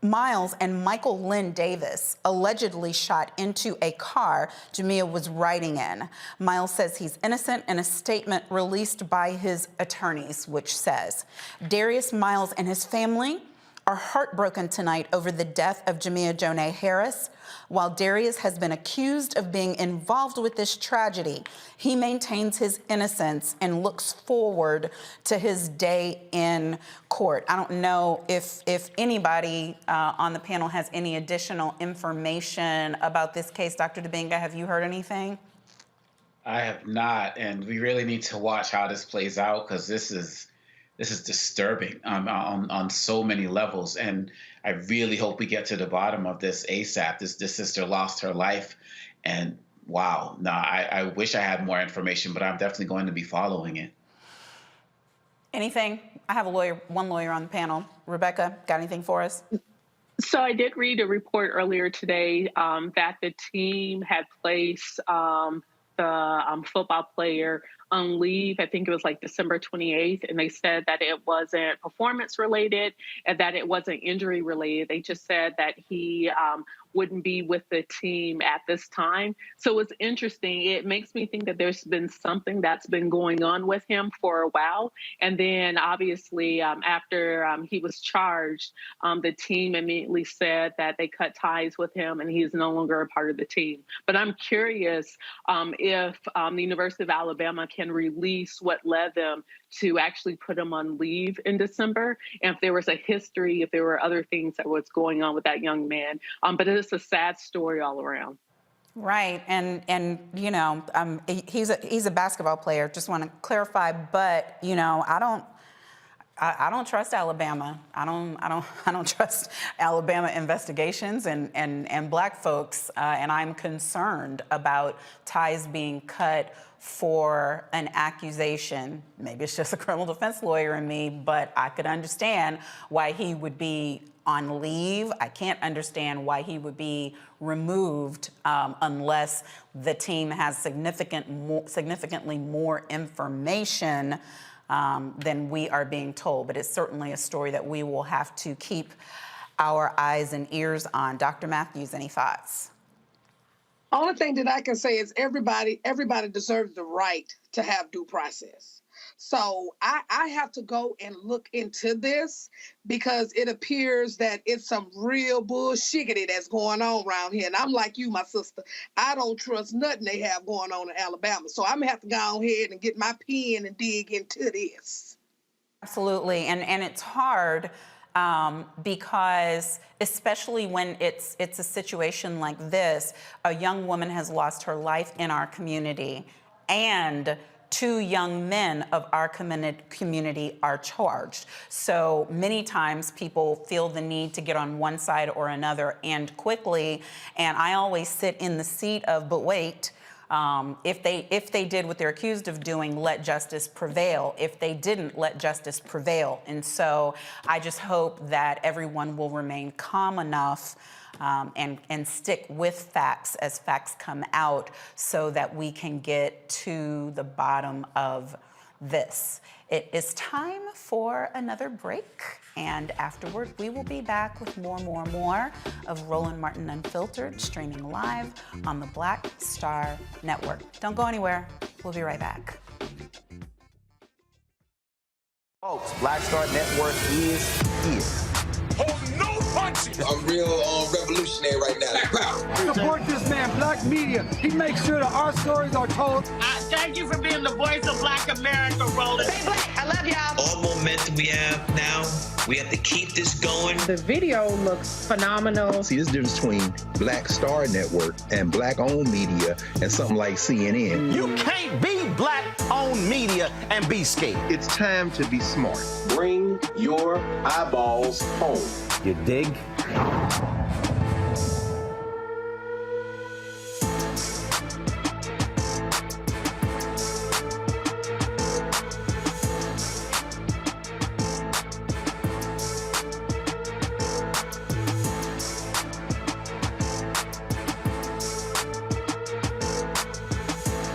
Miles and Michael Lynn Davis allegedly shot into a car Jamia was riding in. Miles says he's innocent in a statement released by his attorneys, which says, Darius Miles and his family are heartbroken tonight over the death of Jamia Jonah Harris. While Darius has been accused of being involved with this tragedy, he maintains his innocence and looks forward to his day in court. I don't know if anybody on the panel has any additional information about this case. Dr. Dibinga, have you heard anything? I have not, and we really need to watch how this plays out, because this is disturbing on so many levels, and I really hope we get to the bottom of this ASAP. This sister lost her life, and wow. No, I wish I had more information, but I'm definitely going to be following it. Anything? I have one lawyer on the panel. Rebecca, got anything for us? So I did read a report earlier today that the team had placed the football player on leave. I think it was like December 28th, and they said that it wasn't performance related and that it wasn't injury related. They just said that he wouldn't be with the team at this time. So it's interesting. It makes me think that there's been something that's been going on with him for a while. And then obviously after he was charged, the team immediately said that they cut ties with him and he's no longer a part of the team. But I'm curious if the University of Alabama can release what led them to actually put him on leave in December, and if there was a history, if there were other things that was going on with that young man. But it's a sad story all around. Right, and you know, he's a basketball player. Just want to clarify, but you know, I don't trust Alabama. I don't trust Alabama investigations and Black folks, and I'm concerned about ties being cut for an accusation. Maybe it's just a criminal defense lawyer in me, but I could understand why he would be on leave. I can't understand why he would be removed unless the team has significantly more information than we are being told. But it's certainly a story that we will have to keep our eyes and ears on. Dr. Matthews, any thoughts? Only thing that I can say is everybody deserves the right to have due process. So I have to go and look into this because it appears that it's some real bullshiggity that's going on around here. And I'm like you, my sister. I don't trust nothing they have going on in Alabama. So I'm going to have to go ahead and get my pen and dig into this. Absolutely. And it's hard because especially when it's a situation like this, a young woman has lost her life in our community and 2 young men of our community are charged. So many times people feel the need to get on one side or another and quickly. And I always sit in the seat of, but wait, if they did what they're accused of doing, let justice prevail. If they didn't, let justice prevail. And so I just hope that everyone will remain calm enough and stick with facts as facts come out so that we can get to the bottom of this. It is time for another break, and afterward we will be back with more of Roland Martin Unfiltered, streaming live on the Black Star Network. Don't go anywhere. We'll be right back. Folks, Black Star Network is here. Oh, no punches! I'm real revolutionary right now. Support this man, Black Media. He makes sure that our stories are told. Thank you for being the voice of Black America, Roland. Stay Black. I love y'all. All momentum we have now, we have to keep this going. The video looks phenomenal. See, there's a difference between Black Star Network and Black-owned media and something like CNN. You can't be Black-owned media and be scared. It's time to be smart. Bring your eyeballs home. You dig?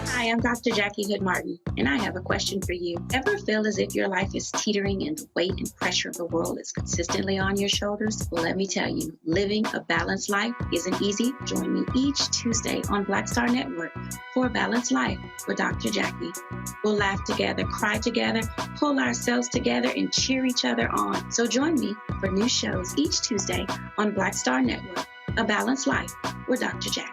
Hi, I'm Dr. Jackie Hood Martin, and I have a question for you. Ever feel as if your life is teetering and the weight and pressure of the world is consistently on your shoulders? Well, let me tell you, living a balanced life isn't easy. Join me each Tuesday on Black Star Network for a Balanced Life with Dr. Jackie. We'll laugh together, cry together, pull ourselves together, and cheer each other on. So join me for new shows each Tuesday on Black Star Network, A Balanced Life with Dr. Jackie.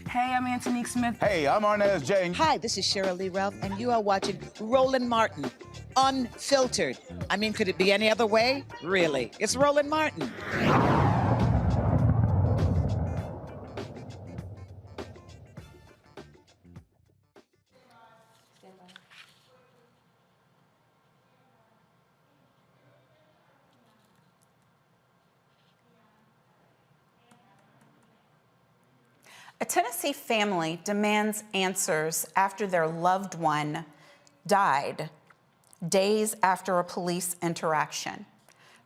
Hey, I'm Antonique Smith. Hey, I'm Arnez J. Hi, this is Cheryl Lee Ralph, and you are watching Roland Martin, Unfiltered. I mean, could it be any other way? Really? It's Roland Martin. A Tennessee family demands answers after their loved one died days after a police interaction.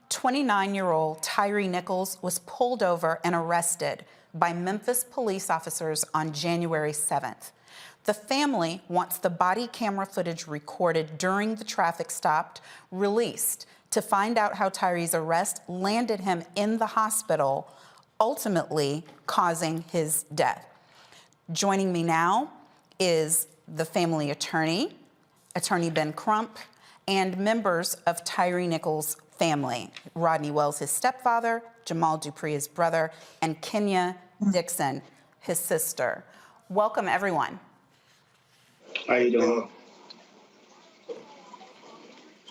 29-year-old Tyree Nichols was pulled over and arrested by Memphis police officers on January 7th. The family wants the body camera footage recorded during the traffic stop released to find out how Tyree's arrest landed him in the hospital, ultimately causing his death. Joining me now is the family attorney, Attorney Ben Crump, and members of Tyree Nichols' family, Rodney Wells, his stepfather, Jamal Dupree, his brother, and Kenya Dixon, his sister. Welcome, everyone. How you doing?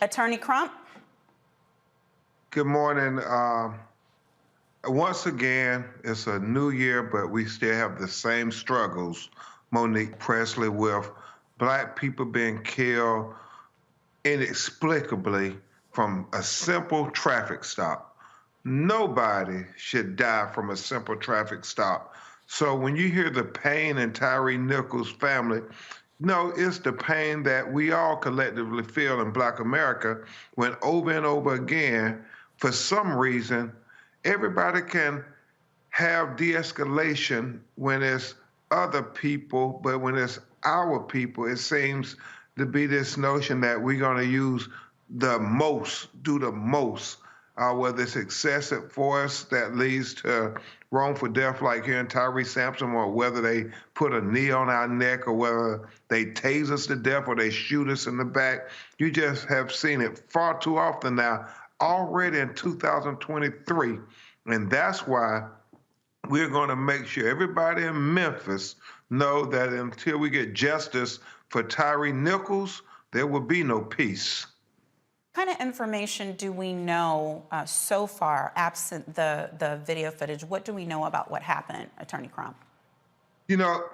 Attorney Crump. Good morning. Once again, it's a new year, but we still have the same struggles, Monique Presley, with Black people being killed inexplicably from a simple traffic stop. Nobody should die from a simple traffic stop. So when you hear the pain in Tyree Nichols' family, no, it's the pain that we all collectively feel in Black America when over and over again, for some reason, everybody can have de-escalation when it's other people, but when it's our people, it seems to be this notion that we're going to use the most, do the most, whether it's excessive force that leads to wrongful death like here in Tyree Sampson, or whether they put a knee on our neck, or whether they tase us to death, or they shoot us in the back. You just have seen it far too often now, already in 2023. And that's why we're going to make sure everybody in Memphis know that until we get justice for Tyree Nichols, there will be no peace. What kind of information do we know so far, absent the video footage? What do we know about what happened, Attorney Crump? You know,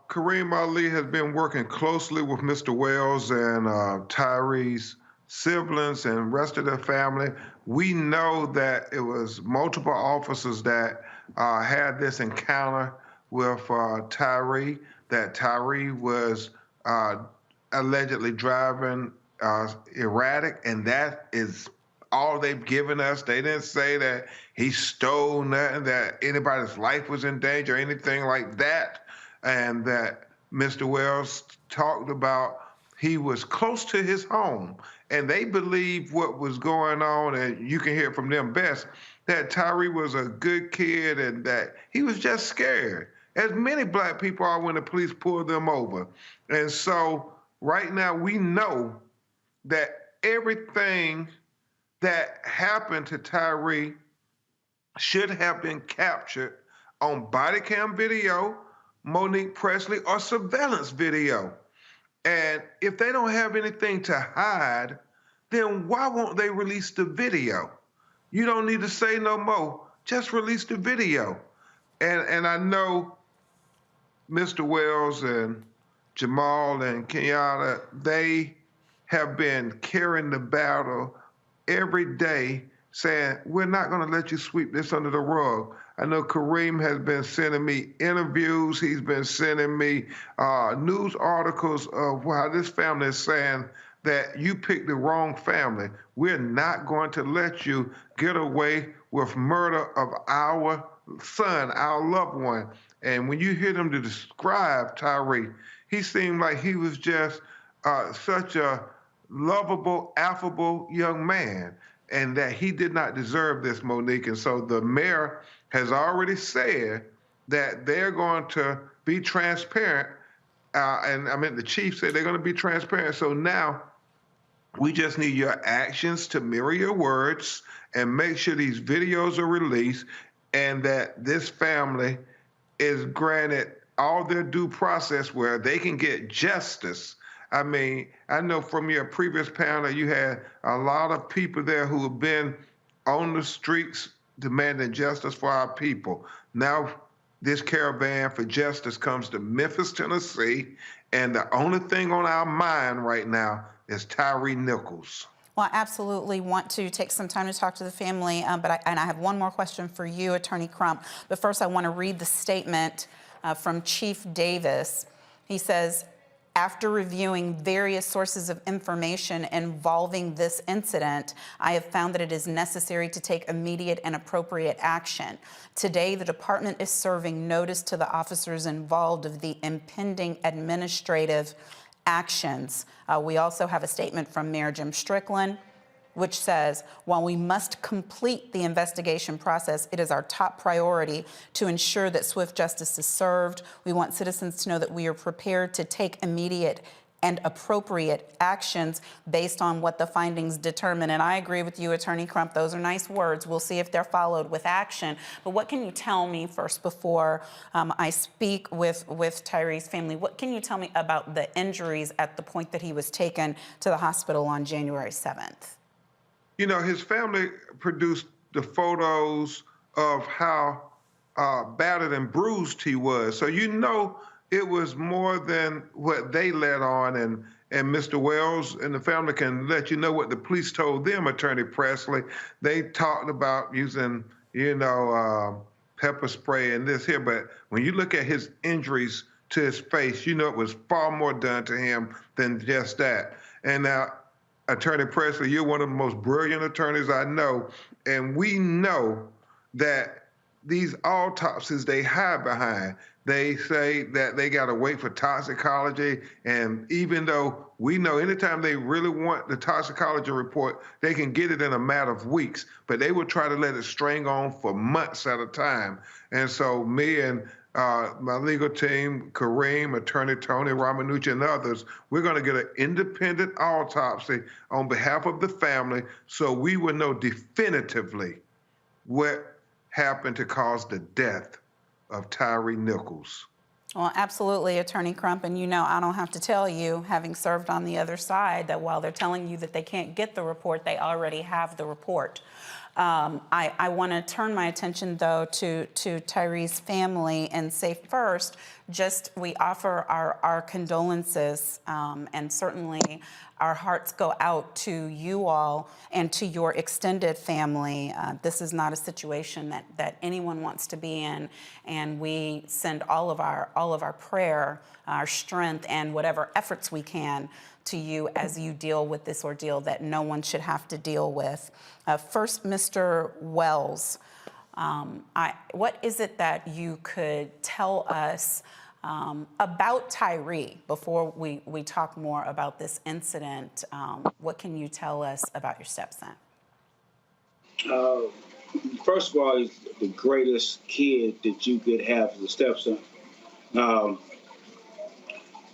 Kareem Ali has been working closely with Mr. Wells and Tyree's siblings and rest of their family. We know that it was multiple officers that had this encounter with Tyree, that Tyree was allegedly driving erratic, and that is all they've given us. They didn't say that he stole nothing, that anybody's life was in danger, or anything like that, and that Mr. Wells talked about he was close to his home, and they believe what was going on, and you can hear from them best, that Tyree was a good kid and that he was just scared, as many Black people are when the police pull them over. And so right now we know that everything that happened to Tyree should have been captured on body cam video, Monique Presley, or surveillance video. And if they don't have anything to hide, then why won't they release the video? You don't need to say no more. Just release the video. And I know Mr. Wells and Jamal and Kenyatta, they have been carrying the battle every day, saying, we're not going to let you sweep this under the rug. I know Kareem has been sending me interviews. He's been sending me news articles of how this family is saying that you picked the wrong family. We're not going to let you get away with murder of our son, our loved one. And when you hear them to describe Tyree, he seemed like he was just such a lovable, affable young man, and that he did not deserve this, Monique. And so the mayor has already said that they're going to be transparent. And I mean, the chief said they're going to be transparent. So now we just need your actions to mirror your words and make sure these videos are released, and that this family is granted all their due process where they can get justice. I mean, I know from your previous panel, you had a lot of people there who have been on the streets demanding justice for our people. Now, this caravan for justice comes to Memphis, Tennessee, and the only thing on our mind right now is Tyree Nichols. Well, I absolutely want to take some time to talk to the family, but I have one more question for you, Attorney Crump. But first, I want to read the statement from Chief Davis. He says, After reviewing various sources of information involving this incident, I have found that it is necessary to take immediate and appropriate action. Today, the department is serving notice to the officers involved of the impending administrative actions. We also have a statement from Mayor Jim Strickland, which says, while we must complete the investigation process, it is our top priority to ensure that swift justice is served. We want citizens to know that we are prepared to take immediate and appropriate actions based on what the findings determine. And I agree with you, Attorney Crump. Those are nice words. We'll see if they're followed with action. But what can you tell me first before I speak with Tyree's family? What can you tell me about the injuries at the point that he was taken to the hospital on January 7th? You know, his family produced the photos of how battered and bruised he was. So you know it was more than what they let on. And Mr. Wells and the family can let you know what the police told them, Attorney Presley. They talked about using, pepper spray and this here. But when you look at his injuries to his face, you know it was far more done to him than just that. And now, Attorney Presley, you're one of the most brilliant attorneys I know, and we know that these autopsies they hide behind. They say that they got to wait for toxicology, and even though we know anytime they really want the toxicology report, they can get it in a matter of weeks, but they will try to let it string on for months at a time. And so me and my legal team, Kareem, Attorney Tony Ramanucci, and others, we're going to get an independent autopsy on behalf of the family so we will know definitively what happened to cause the death of Tyree Nichols. Well, absolutely, Attorney Crump, and you know I don't have to tell you, having served on the other side, that while they're telling you that they can't get the report, they already have the report. I want to turn my attention, though, to Tyree's family and say first, we offer our condolences, and certainly our hearts go out to you all and to your extended family. This is not a situation that anyone wants to be in, and we send all of our prayer, our strength, and whatever efforts we can to you as you deal with this ordeal that no one should have to deal with. First, Mr. Wells, what is it that you could tell us about Tyree before we talk more about this incident? What can you tell us about your stepson? First of all, he's the greatest kid that you could have as a stepson.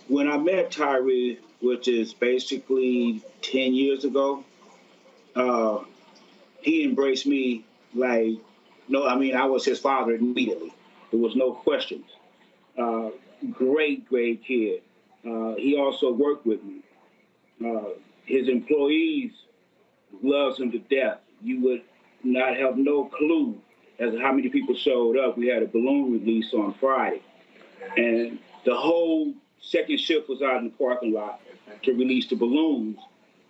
When I met Tyree, which is basically 10 years ago, he embraced me like, I was his father immediately. There was no questions. Great kid. He also worked with me. His employees loves him to death. You would not have no clue as to how many people showed up. We had a balloon release on Friday, and the whole second shift was out in the parking lot to release the balloons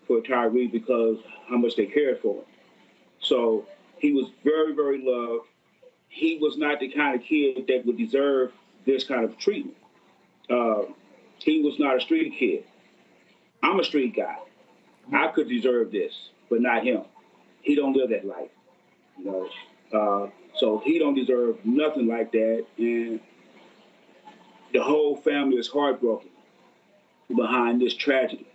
for Tyree because how much they cared for him. So he was very, very loved. He was not the kind of kid that would deserve this kind of treatment. He was not a street kid. I'm a street guy. I could deserve this, but not him. He don't live that life, so he don't deserve nothing like that. And the whole family is heartbroken behind this tragedy,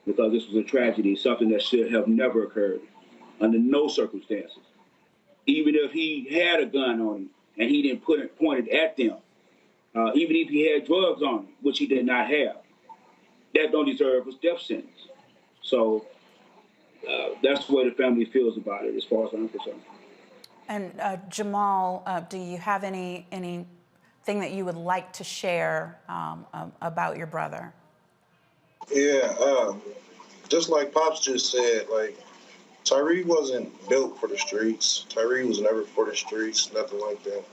because this was a tragedy, something that should have never occurred under no circumstances. Even if he had a gun on him and he didn't point it at them, even if he had drugs on him, which he did not have, that don't deserve a death sentence. So that's the way the family feels about it, as far as I'm concerned. And Jamal, do you have anything that you would like to share about your brother? Yeah, just like Pops just said, Tyree wasn't built for the streets. Tyree was never for the streets, nothing like that.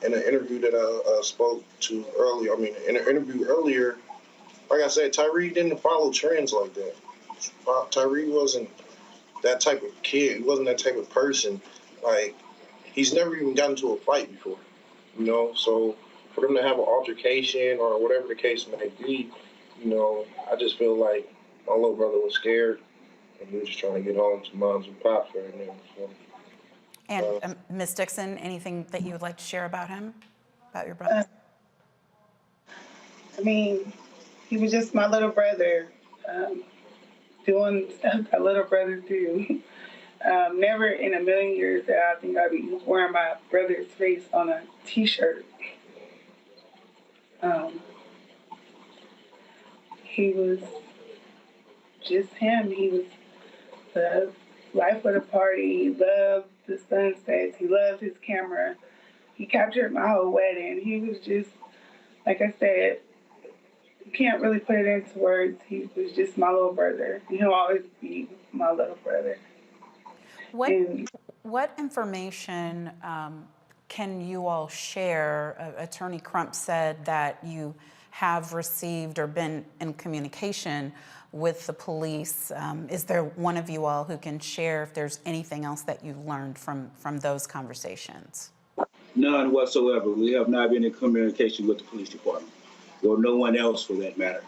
In an interview that I spoke to earlier, in an interview earlier, like I said, Tyree didn't follow trends like that. Tyree wasn't that type of kid. He wasn't that type of person. He's never even gotten into a fight before, So for them to have an altercation or whatever the case may be, you know, I just feel like my little brother was scared and he was just trying to get home to moms and pops right now. So, And Ms. Dixon, anything that you would like to share about him, about your brother? I mean, he was just my little brother, doing stuff that little brothers do. Never in a million years that I think I'd be wearing my brother's face on a T-shirt. He was just him. He was the life of the party. He loved the sunsets. He loved his camera. He captured my whole wedding. He was just, like I said, you can't really put it into words. He was just my little brother. He'll always be my little brother. What information can you all share? Attorney Crump said that you have received or been in communication with the police. Is there one of you all who can share if there's anything else that you've learned from those conversations? None whatsoever. We have not been in communication with the police department, or no one else for that matter.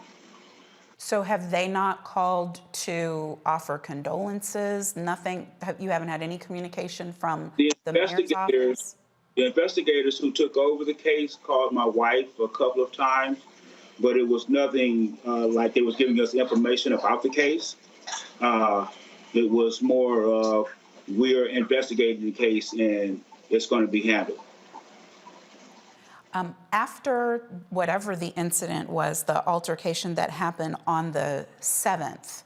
So have they not called to offer condolences? Nothing? You haven't had any communication from the mayor's office? The investigators who took over the case called my wife a couple of times, but it was nothing like they was giving us information about the case. It was more of, we're investigating the case and it's going to be handled. After whatever the incident was, the altercation that happened on the 7th,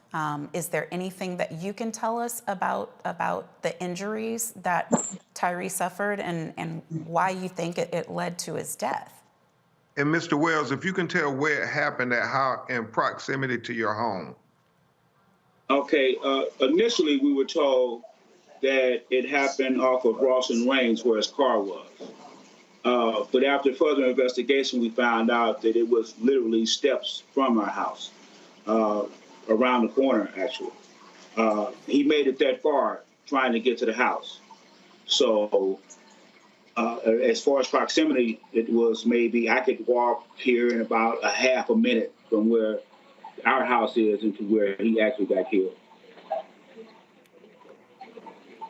is there anything that you can tell us about the injuries that Tyree suffered and why you think it led to his death? And Mr. Wells, if you can tell where it happened at, how in proximity to your home. Okay, initially we were told that it happened off of Ross and Rains where his car was. But after further investigation, we found out that it was literally steps from our house, around the corner, actually. He made it that far trying to get to the house. So as far as proximity, it was maybe I could walk here in about a half a minute from where our house is into where he actually got killed.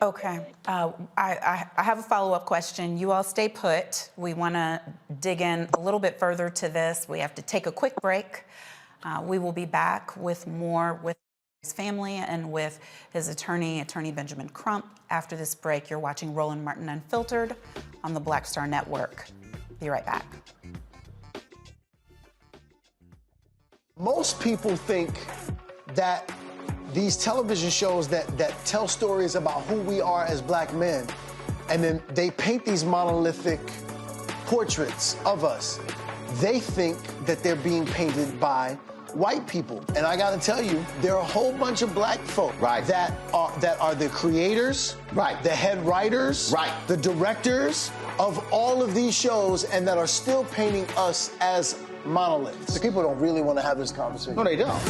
Okay, I have a follow-up question. You all stay put. We want to dig in a little bit further to this. We have to take a quick break. We will be back with more with his family and with his attorney Benjamin Crump. After this break, you're watching Roland Martin Unfiltered on the Black Star Network. Be right back. Most people think that these television shows that tell stories about who we are as black men, and then they paint these monolithic portraits of us. They think that they're being painted by white people. And I gotta tell you, there are a whole bunch of black folk that are the creators, the head writers, the directors of all of these shows, and that are still painting us as monoliths. The people don't really want to have this conversation. No, they don't.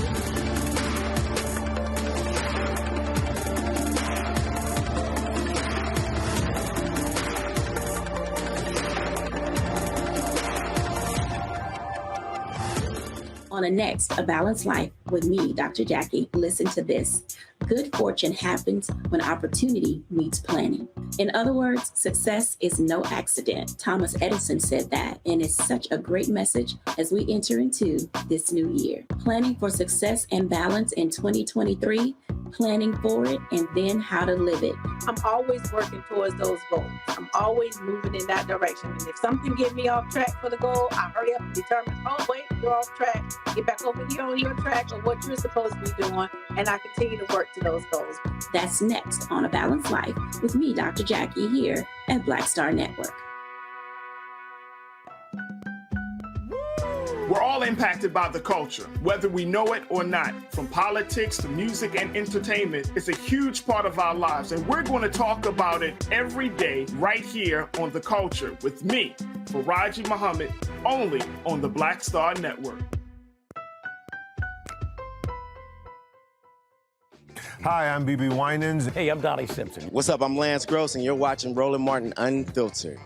On the next A Balanced Life with me, Dr. Jackie, listen to this. Good fortune happens when opportunity meets planning. In other words, success is no accident. Thomas Edison said that, and it's such a great message as we enter into this new year. Planning for success and balance in 2023, planning for it, and then how to live it. I'm always working towards those goals. I'm always moving in that direction. And if something gets me off track for the goal, I hurry up and determine, oh, wait, you're off track. Get back over here on your track or what you're supposed to be doing, and I continue to work to those goals. That's next on A Balanced Life with me, Dr. Jackie, here at Black Star Network. We're all impacted by the culture, whether we know it or not. From politics to music and entertainment, it's a huge part of our lives, and we're going to talk about it every day right here on The Culture with me, Faraji Muhammad, only on the Black Star Network. Hi, I'm BB Winans. Hey, I'm Donnie Simpson. What's up? I'm Lance Gross, and you're watching Roland Martin Unfiltered.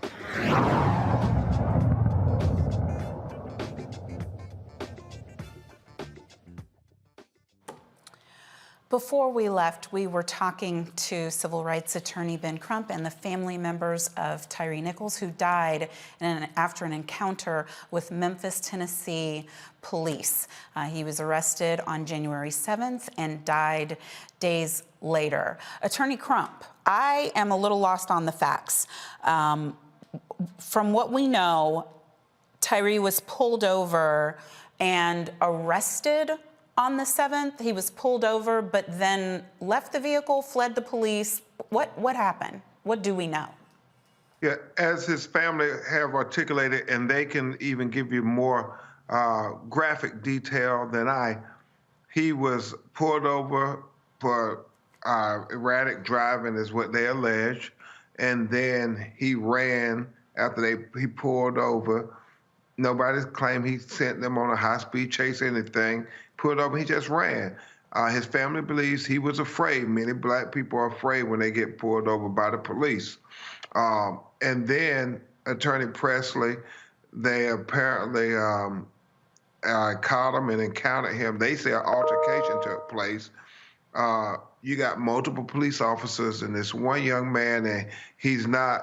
Before we left, we were talking to civil rights attorney Ben Crump and the family members of Tyree Nichols, who died after an encounter with Memphis, Tennessee police. He was arrested on January 7th and died days later. Attorney Crump, I am a little lost on the facts. From what we know, Tyree was pulled over and arrested on the 7th. He was pulled over, but then left the vehicle, fled the police. What happened? What do we know? Yeah, as his family have articulated, and they can even give you more graphic detail than I, he was pulled over for erratic driving is what they allege, and then he ran after he pulled over. Nobody's claimed he sent them on a high-speed chase or anything. Pulled over, he just ran. His family believes he was afraid. Many black people are afraid when they get pulled over by the police. And then Attorney Presley, they apparently caught him and encountered him. They say an altercation took place. You got multiple police officers and this one young man, and he's not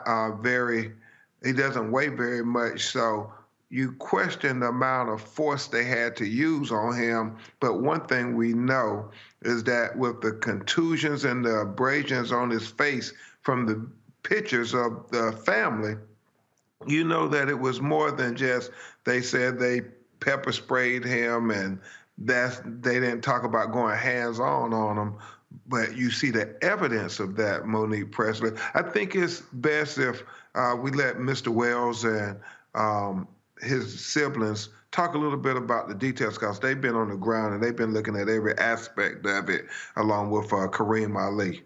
he doesn't weigh very much, so you question the amount of force they had to use on him. But one thing we know is that with the contusions and the abrasions on his face from the pictures of the family, you know that it was more than just, they said they pepper sprayed him, and they didn't talk about going hands-on on him. But you see the evidence of that, Monique Presley. I think it's best if we let Mr. Wells and his siblings talk a little bit about the details, because they've been on the ground and they've been looking at every aspect of it, along with Kareem Ali.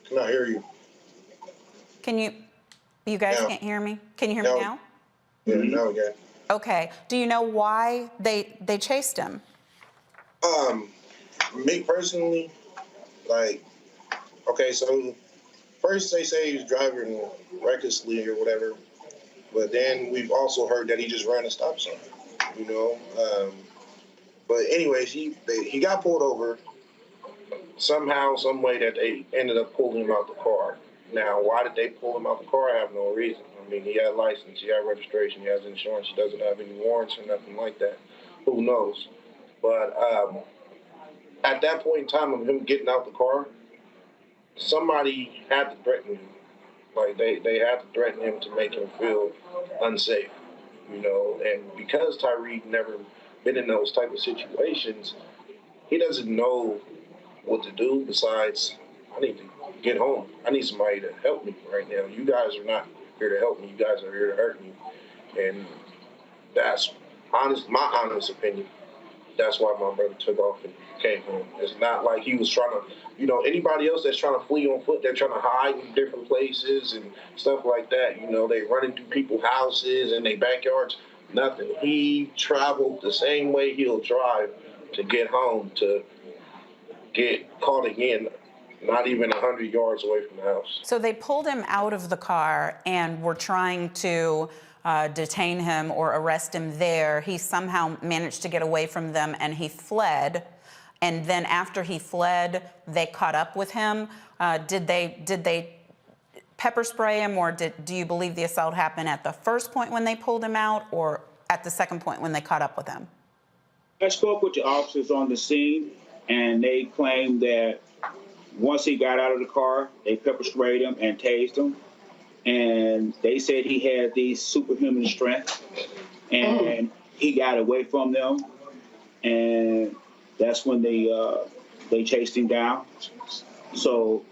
Cannot hear you. You guys can't hear me? Can you hear me now? Yeah, now again. Okay. Do you know why they chased him? Me personally, okay, so first they say he was driving recklessly or whatever, but then we've also heard that he just ran a stop sign, But anyways, he got pulled over somehow, some way that they ended up pulling him out the car. Now, why did they pull him out the car? I have no reason. I mean, he had license, he had registration, he has insurance, he doesn't have any warrants or nothing like that. Who knows? But at that point in time of him getting out the car, somebody had to threaten him. They had to threaten him to make him feel unsafe, And because Tyree never been in those type of situations, he doesn't know what to do besides, I need to get home. I need somebody to help me right now. You guys are not here to help me. You guys are here to hurt me. And that's my honest opinion. That's why my brother took off and came home. It's not like he was trying to, anybody else that's trying to flee on foot, they're trying to hide in different places and stuff like that. They running through people's houses and their backyards. Nothing. He traveled the same way he'll drive to get home, to get caught again, not even 100 yards away from the house. So they pulled him out of the car and were trying to detain him or arrest him there. He somehow managed to get away from them and he fled. And then after he fled, they caught up with him. Did they pepper spray him, or do you believe the assault happened at the first point when they pulled him out, or at the second point when they caught up with him? I spoke with the officers on the scene, and they claimed that once he got out of the car, they pepper sprayed him and tased him. And they said he had these superhuman strength, and he got away from them. And that's when they chased him down. So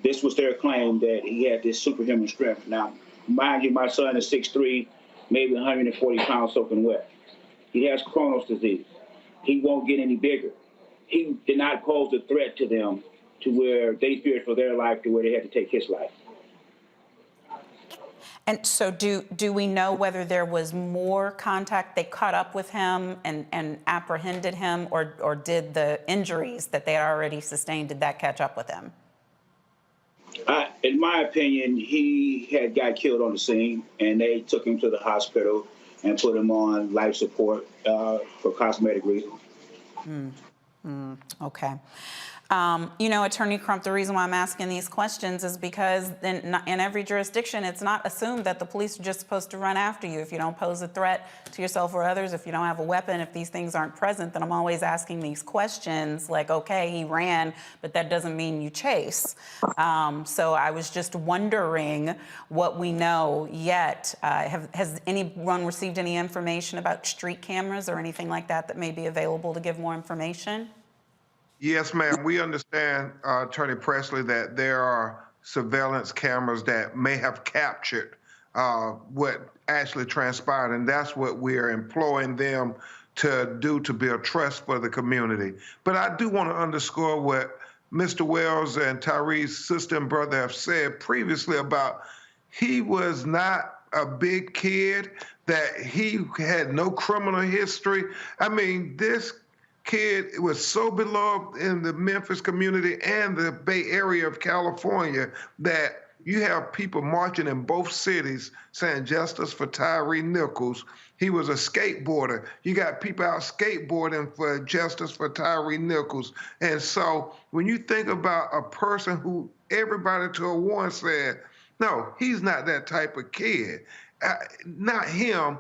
this was their claim, that he had this superhuman strength. Now, mind you, my son is 6'3", maybe 140 pounds soaking wet. He has Crohn's disease. He won't get any bigger. He did not pose a threat to them to where they feared for their life, to where they had to take his life. And so do we know whether there was more contact? They caught up with him and apprehended him, or did the injuries that they had already sustained, did that catch up with him? In my opinion, he got killed on the scene, and they took him to the hospital and put him on life support for cosmetic reasons. Okay. Attorney Crump, the reason why I'm asking these questions is because in every jurisdiction, it's not assumed that the police are just supposed to run after you. If you don't pose a threat to yourself or others, if you don't have a weapon, if these things aren't present, then I'm always asking these questions like, okay, he ran, but that doesn't mean you chase. So I was just wondering what we know yet. Has anyone received any information about street cameras or anything like that may be available to give more information? Yes, ma'am. We understand, Attorney Presley, that there are surveillance cameras that may have captured what actually transpired, and that's what we're employing them to do to build trust for the community. But I do want to underscore what Mr. Wells and Tyree's sister and brother have said previously about he was not a big kid, that he had no criminal history. I mean, this kid was so beloved in the Memphis community and the Bay Area of California that you have people marching in both cities saying justice for Tyree Nichols. He was a skateboarder. You got people out skateboarding for justice for Tyree Nichols. And so when you think about a person who everybody to a one said, no, he's not that type of kid. Not him.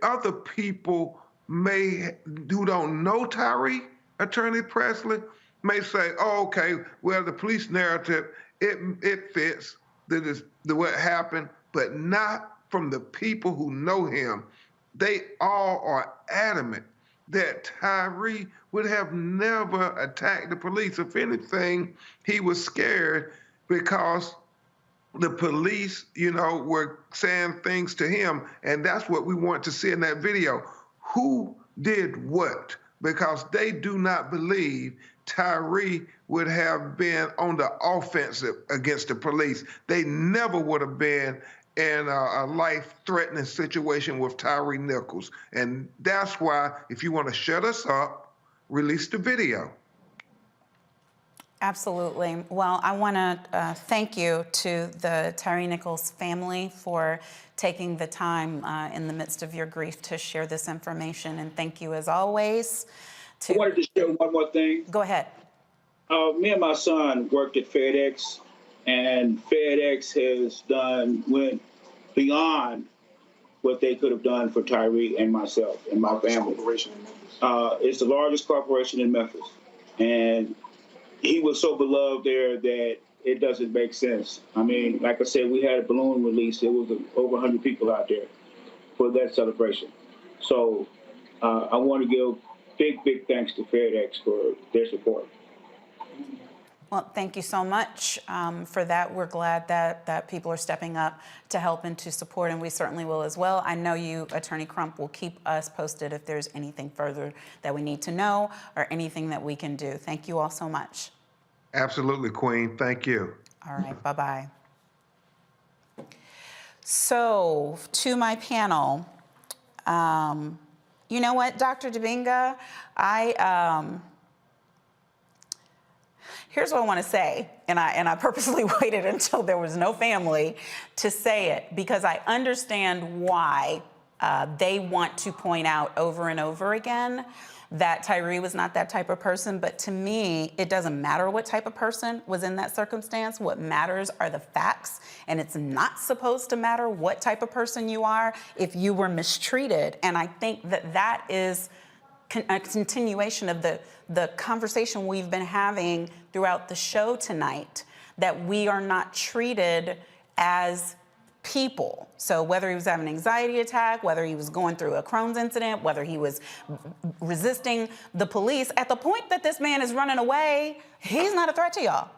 Other people who don't know Tyree, Attorney Presley, may say, oh, okay, well, the police narrative, it fits what happened, but not from the people who know him. They all are adamant that Tyree would have never attacked the police. If anything, he was scared because the police, were saying things to him, and that's what we want to see in that video. Who did what? Because they do not believe Tyree would have been on the offensive against the police. They never would have been in a life-threatening situation with Tyree Nichols. And that's why, if you want to shut us up, release the video. Absolutely. Well, I want to thank you to the Tyree Nichols family for taking the time in the midst of your grief to share this information. And thank you, as always. I wanted to share one more thing. Go ahead. Me and my son worked at FedEx, and FedEx went beyond what they could have done for Tyree and myself and my family. It's the largest corporation in Memphis. And he was so beloved there that it doesn't make sense. I mean, like I said, we had a balloon release. There was over 100 people out there for that celebration. So I want to give big thanks to FedEx for their support. Well, thank you so much for that. We're glad that people are stepping up to help and to support, and we certainly will as well. I know you, Attorney Crump, will keep us posted if there's anything further that we need to know or anything that we can do. Thank you all so much. Absolutely, Queen. Thank you. All right, bye-bye. So, to my panel, you know what, Dr. Dibinga, here's what I want to say, and I purposely waited until there was no family to say it, because I understand why they want to point out over and over again that Tyree was not that type of person. But to me, it doesn't matter what type of person was in that circumstance. What matters are the facts, and it's not supposed to matter what type of person you are if you were mistreated. And I think that is a continuation of the conversation we've been having throughout the show tonight, that we are not treated as people. So whether he was having an anxiety attack, whether he was going through a Crohn's incident, whether he was resisting the police, at the point that this man is running away, he's not a threat to y'all.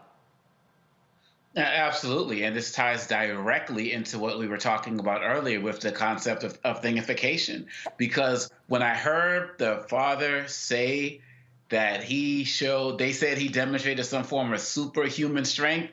Absolutely, and this ties directly into what we were talking about earlier with the concept of thingification. Because when I heard the father say that they said he demonstrated some form of superhuman strength,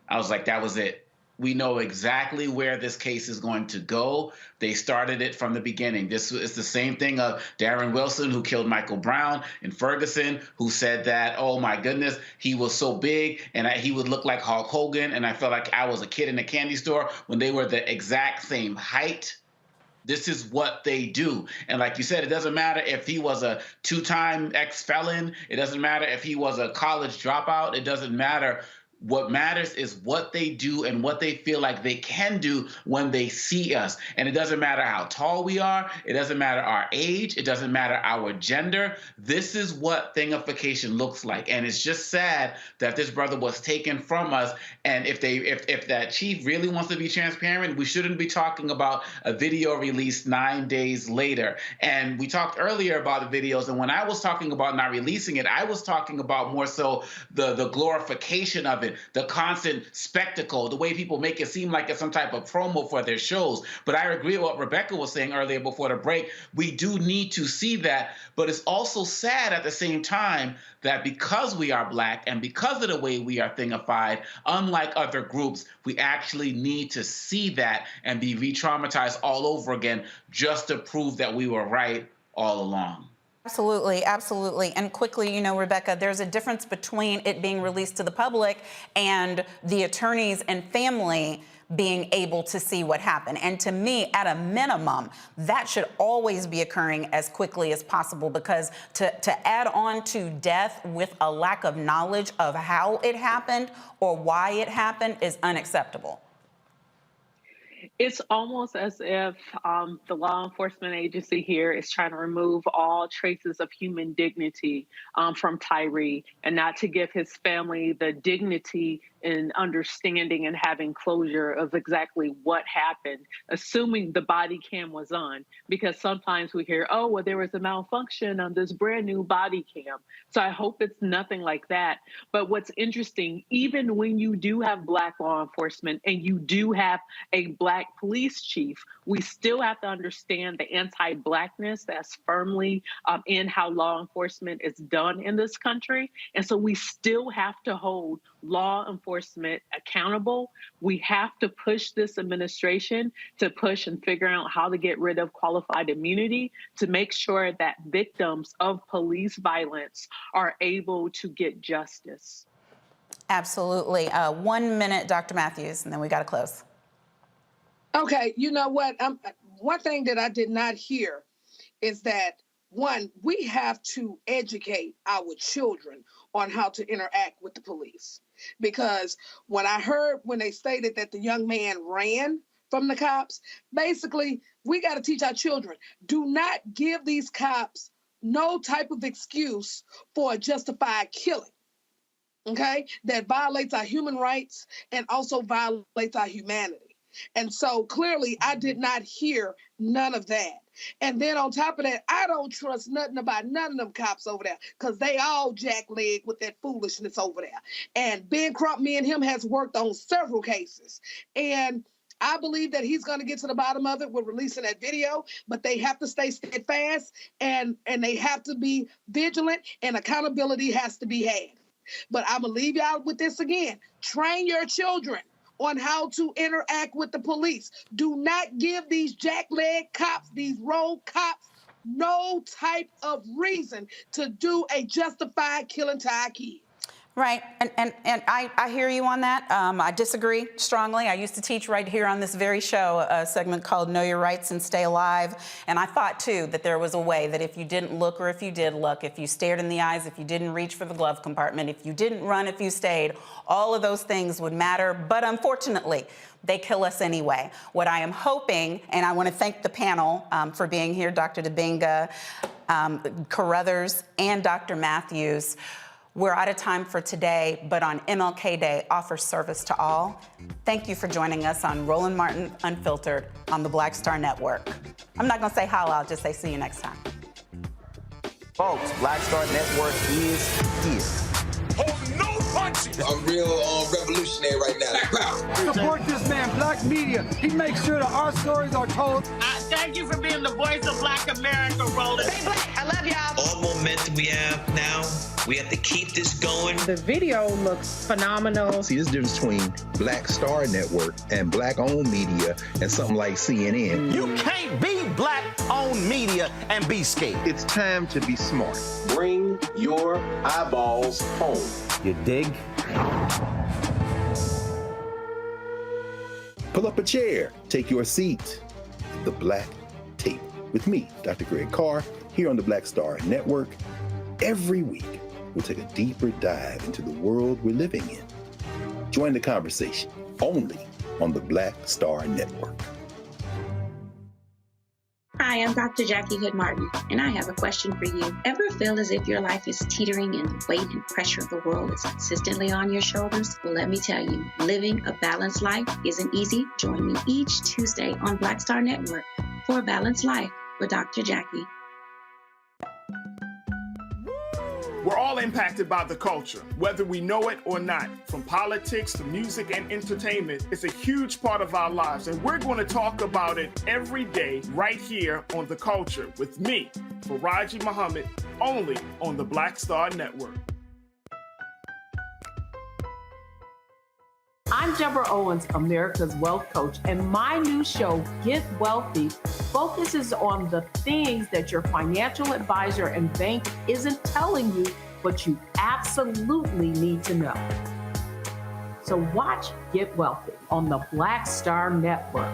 I was like, that was it. We know exactly where this case is going to go. They started it from the beginning. This is the same thing of Darren Wilson, who killed Michael Brown, and Ferguson, who said that, oh my goodness, he was so big and he would look like Hulk Hogan, and I felt like I was a kid in a candy store, when they were the exact same height. This is what they do. And like you said, it doesn't matter if he was a 2-time ex-felon. It doesn't matter if he was a college dropout. It doesn't matter. What matters is what they do and what they feel like they can do when they see us. And it doesn't matter how tall we are. It doesn't matter our age. It doesn't matter our gender. This is what thingification looks like. And it's just sad that this brother was taken from us. And if that chief really wants to be transparent, we shouldn't be talking about a video released 9 days later. And we talked earlier about the videos. And when I was talking about not releasing it, I was talking about more so the glorification of it. The constant spectacle, the way people make it seem like it's some type of promo for their shows. But I agree with what Rebecca was saying earlier before the break. We do need to see that, but it's also sad at the same time that because we are Black and because of the way we are thingified, unlike other groups, we actually need to see that and be re-traumatized all over again just to prove that we were right all along. Absolutely, absolutely. And quickly, you know, Rebecca, there's a difference between it being released to the public and the attorneys and family being able to see what happened. And to me, at a minimum, that should always be occurring as quickly as possible, because to add on to death with a lack of knowledge of how it happened or why it happened is unacceptable. It's almost as if the law enforcement agency here is trying to remove all traces of human dignity from Tyree, and not to give his family the dignity and understanding and having closure of exactly what happened, assuming the body cam was on, because sometimes we hear, oh, well, there was a malfunction on this brand new body cam. So I hope it's nothing like that. But what's interesting, even when you do have Black law enforcement and you do have a Black police chief, we still have to understand the anti-Blackness that's firmly in how law enforcement is done in this country. And so we still have to hold law enforcement accountable. We have to push this administration to push and figure out how to get rid of qualified immunity to make sure that victims of police violence are able to get justice. Absolutely. 1 minute, Dr. Matthews, and then we got to close. Okay, you know what? One thing that I did not hear is that, one, we have to educate our children on how to interact with the police. Because when I heard when they stated that the young man ran from the cops, basically, we got to teach our children, do not give these cops no type of excuse for a justified killing, okay? That violates our human rights and also violates our humanity. And so clearly, I did not hear none of that. And then on top of that, I don't trust nothing about none of them cops over there, because they all jackleg with that foolishness over there. And Ben Crump, me and him has worked on several cases. And I believe that he's going to get to the bottom of it with releasing that video, but they have to stay steadfast and they have to be vigilant, and accountability has to be had. But I'm going to leave y'all with this again. Train your children on how to interact with the police. Do not give these jackleg cops, these rogue cops, no type of reason to do a justified killing to our kids. Right, and I hear you on that. I disagree strongly. I used to teach right here on this very show a segment called Know Your Rights and Stay Alive, and I thought too that there was a way that if you didn't look or if you did look, if you stared in the eyes, if you didn't reach for the glove compartment, if you didn't run, if you stayed, all of those things would matter, but unfortunately, they kill us anyway. What I am hoping, and I want to thank the panel for being here, Dr. Dibinga, Carruthers, and Dr. Matthews. We're out of time for today, but on MLK Day, offer service to all. Thank you for joining us on Roland Martin Unfiltered on the Black Star Network. I'm not going to say holla, I'll just say see you next time. Folks, Black Star Network is here. Oh, no punches! I'm real revolutionary right now. Support this man, Black black media. He makes sure that our stories are told. Thank you for being the voice of Black America, Roland. Stay black. I love y'all. All momentum we have now, we have to keep this going. The video looks phenomenal. See, there's a difference between Black Star Network and Black-owned media and something like CNN. You can't be black-owned media and be scared. It's time to be smart. Bring your eyeballs home. You dig? Pull up a chair, take your seat. The Black Tape with me, Dr. Greg Carr, here on the Black Star Network. Every week, we'll take a deeper dive into the world we're living in. Join the conversation only on the Black Star Network. Hi, I'm Dr. Jackie Hood Martin, and I have a question for you. Ever feel as if your life is teetering and the weight and pressure of the world is consistently on your shoulders? Well, let me tell you, living a balanced life isn't easy. Join me each Tuesday on Black Star Network for A Balanced Life with Dr. Jackie. We're all impacted by the culture, whether we know it or not. From politics to music and entertainment, it's a huge part of our lives, and we're going to talk about it every day right here on The Culture with me, Faraji Muhammad, only on the Black Star Network. I'm Deborah Owens, America's Wealth Coach, and my new show, Get Wealthy, focuses on the things that your financial advisor and bank isn't telling you, but you absolutely need to know. So watch Get Wealthy on the Black Star Network.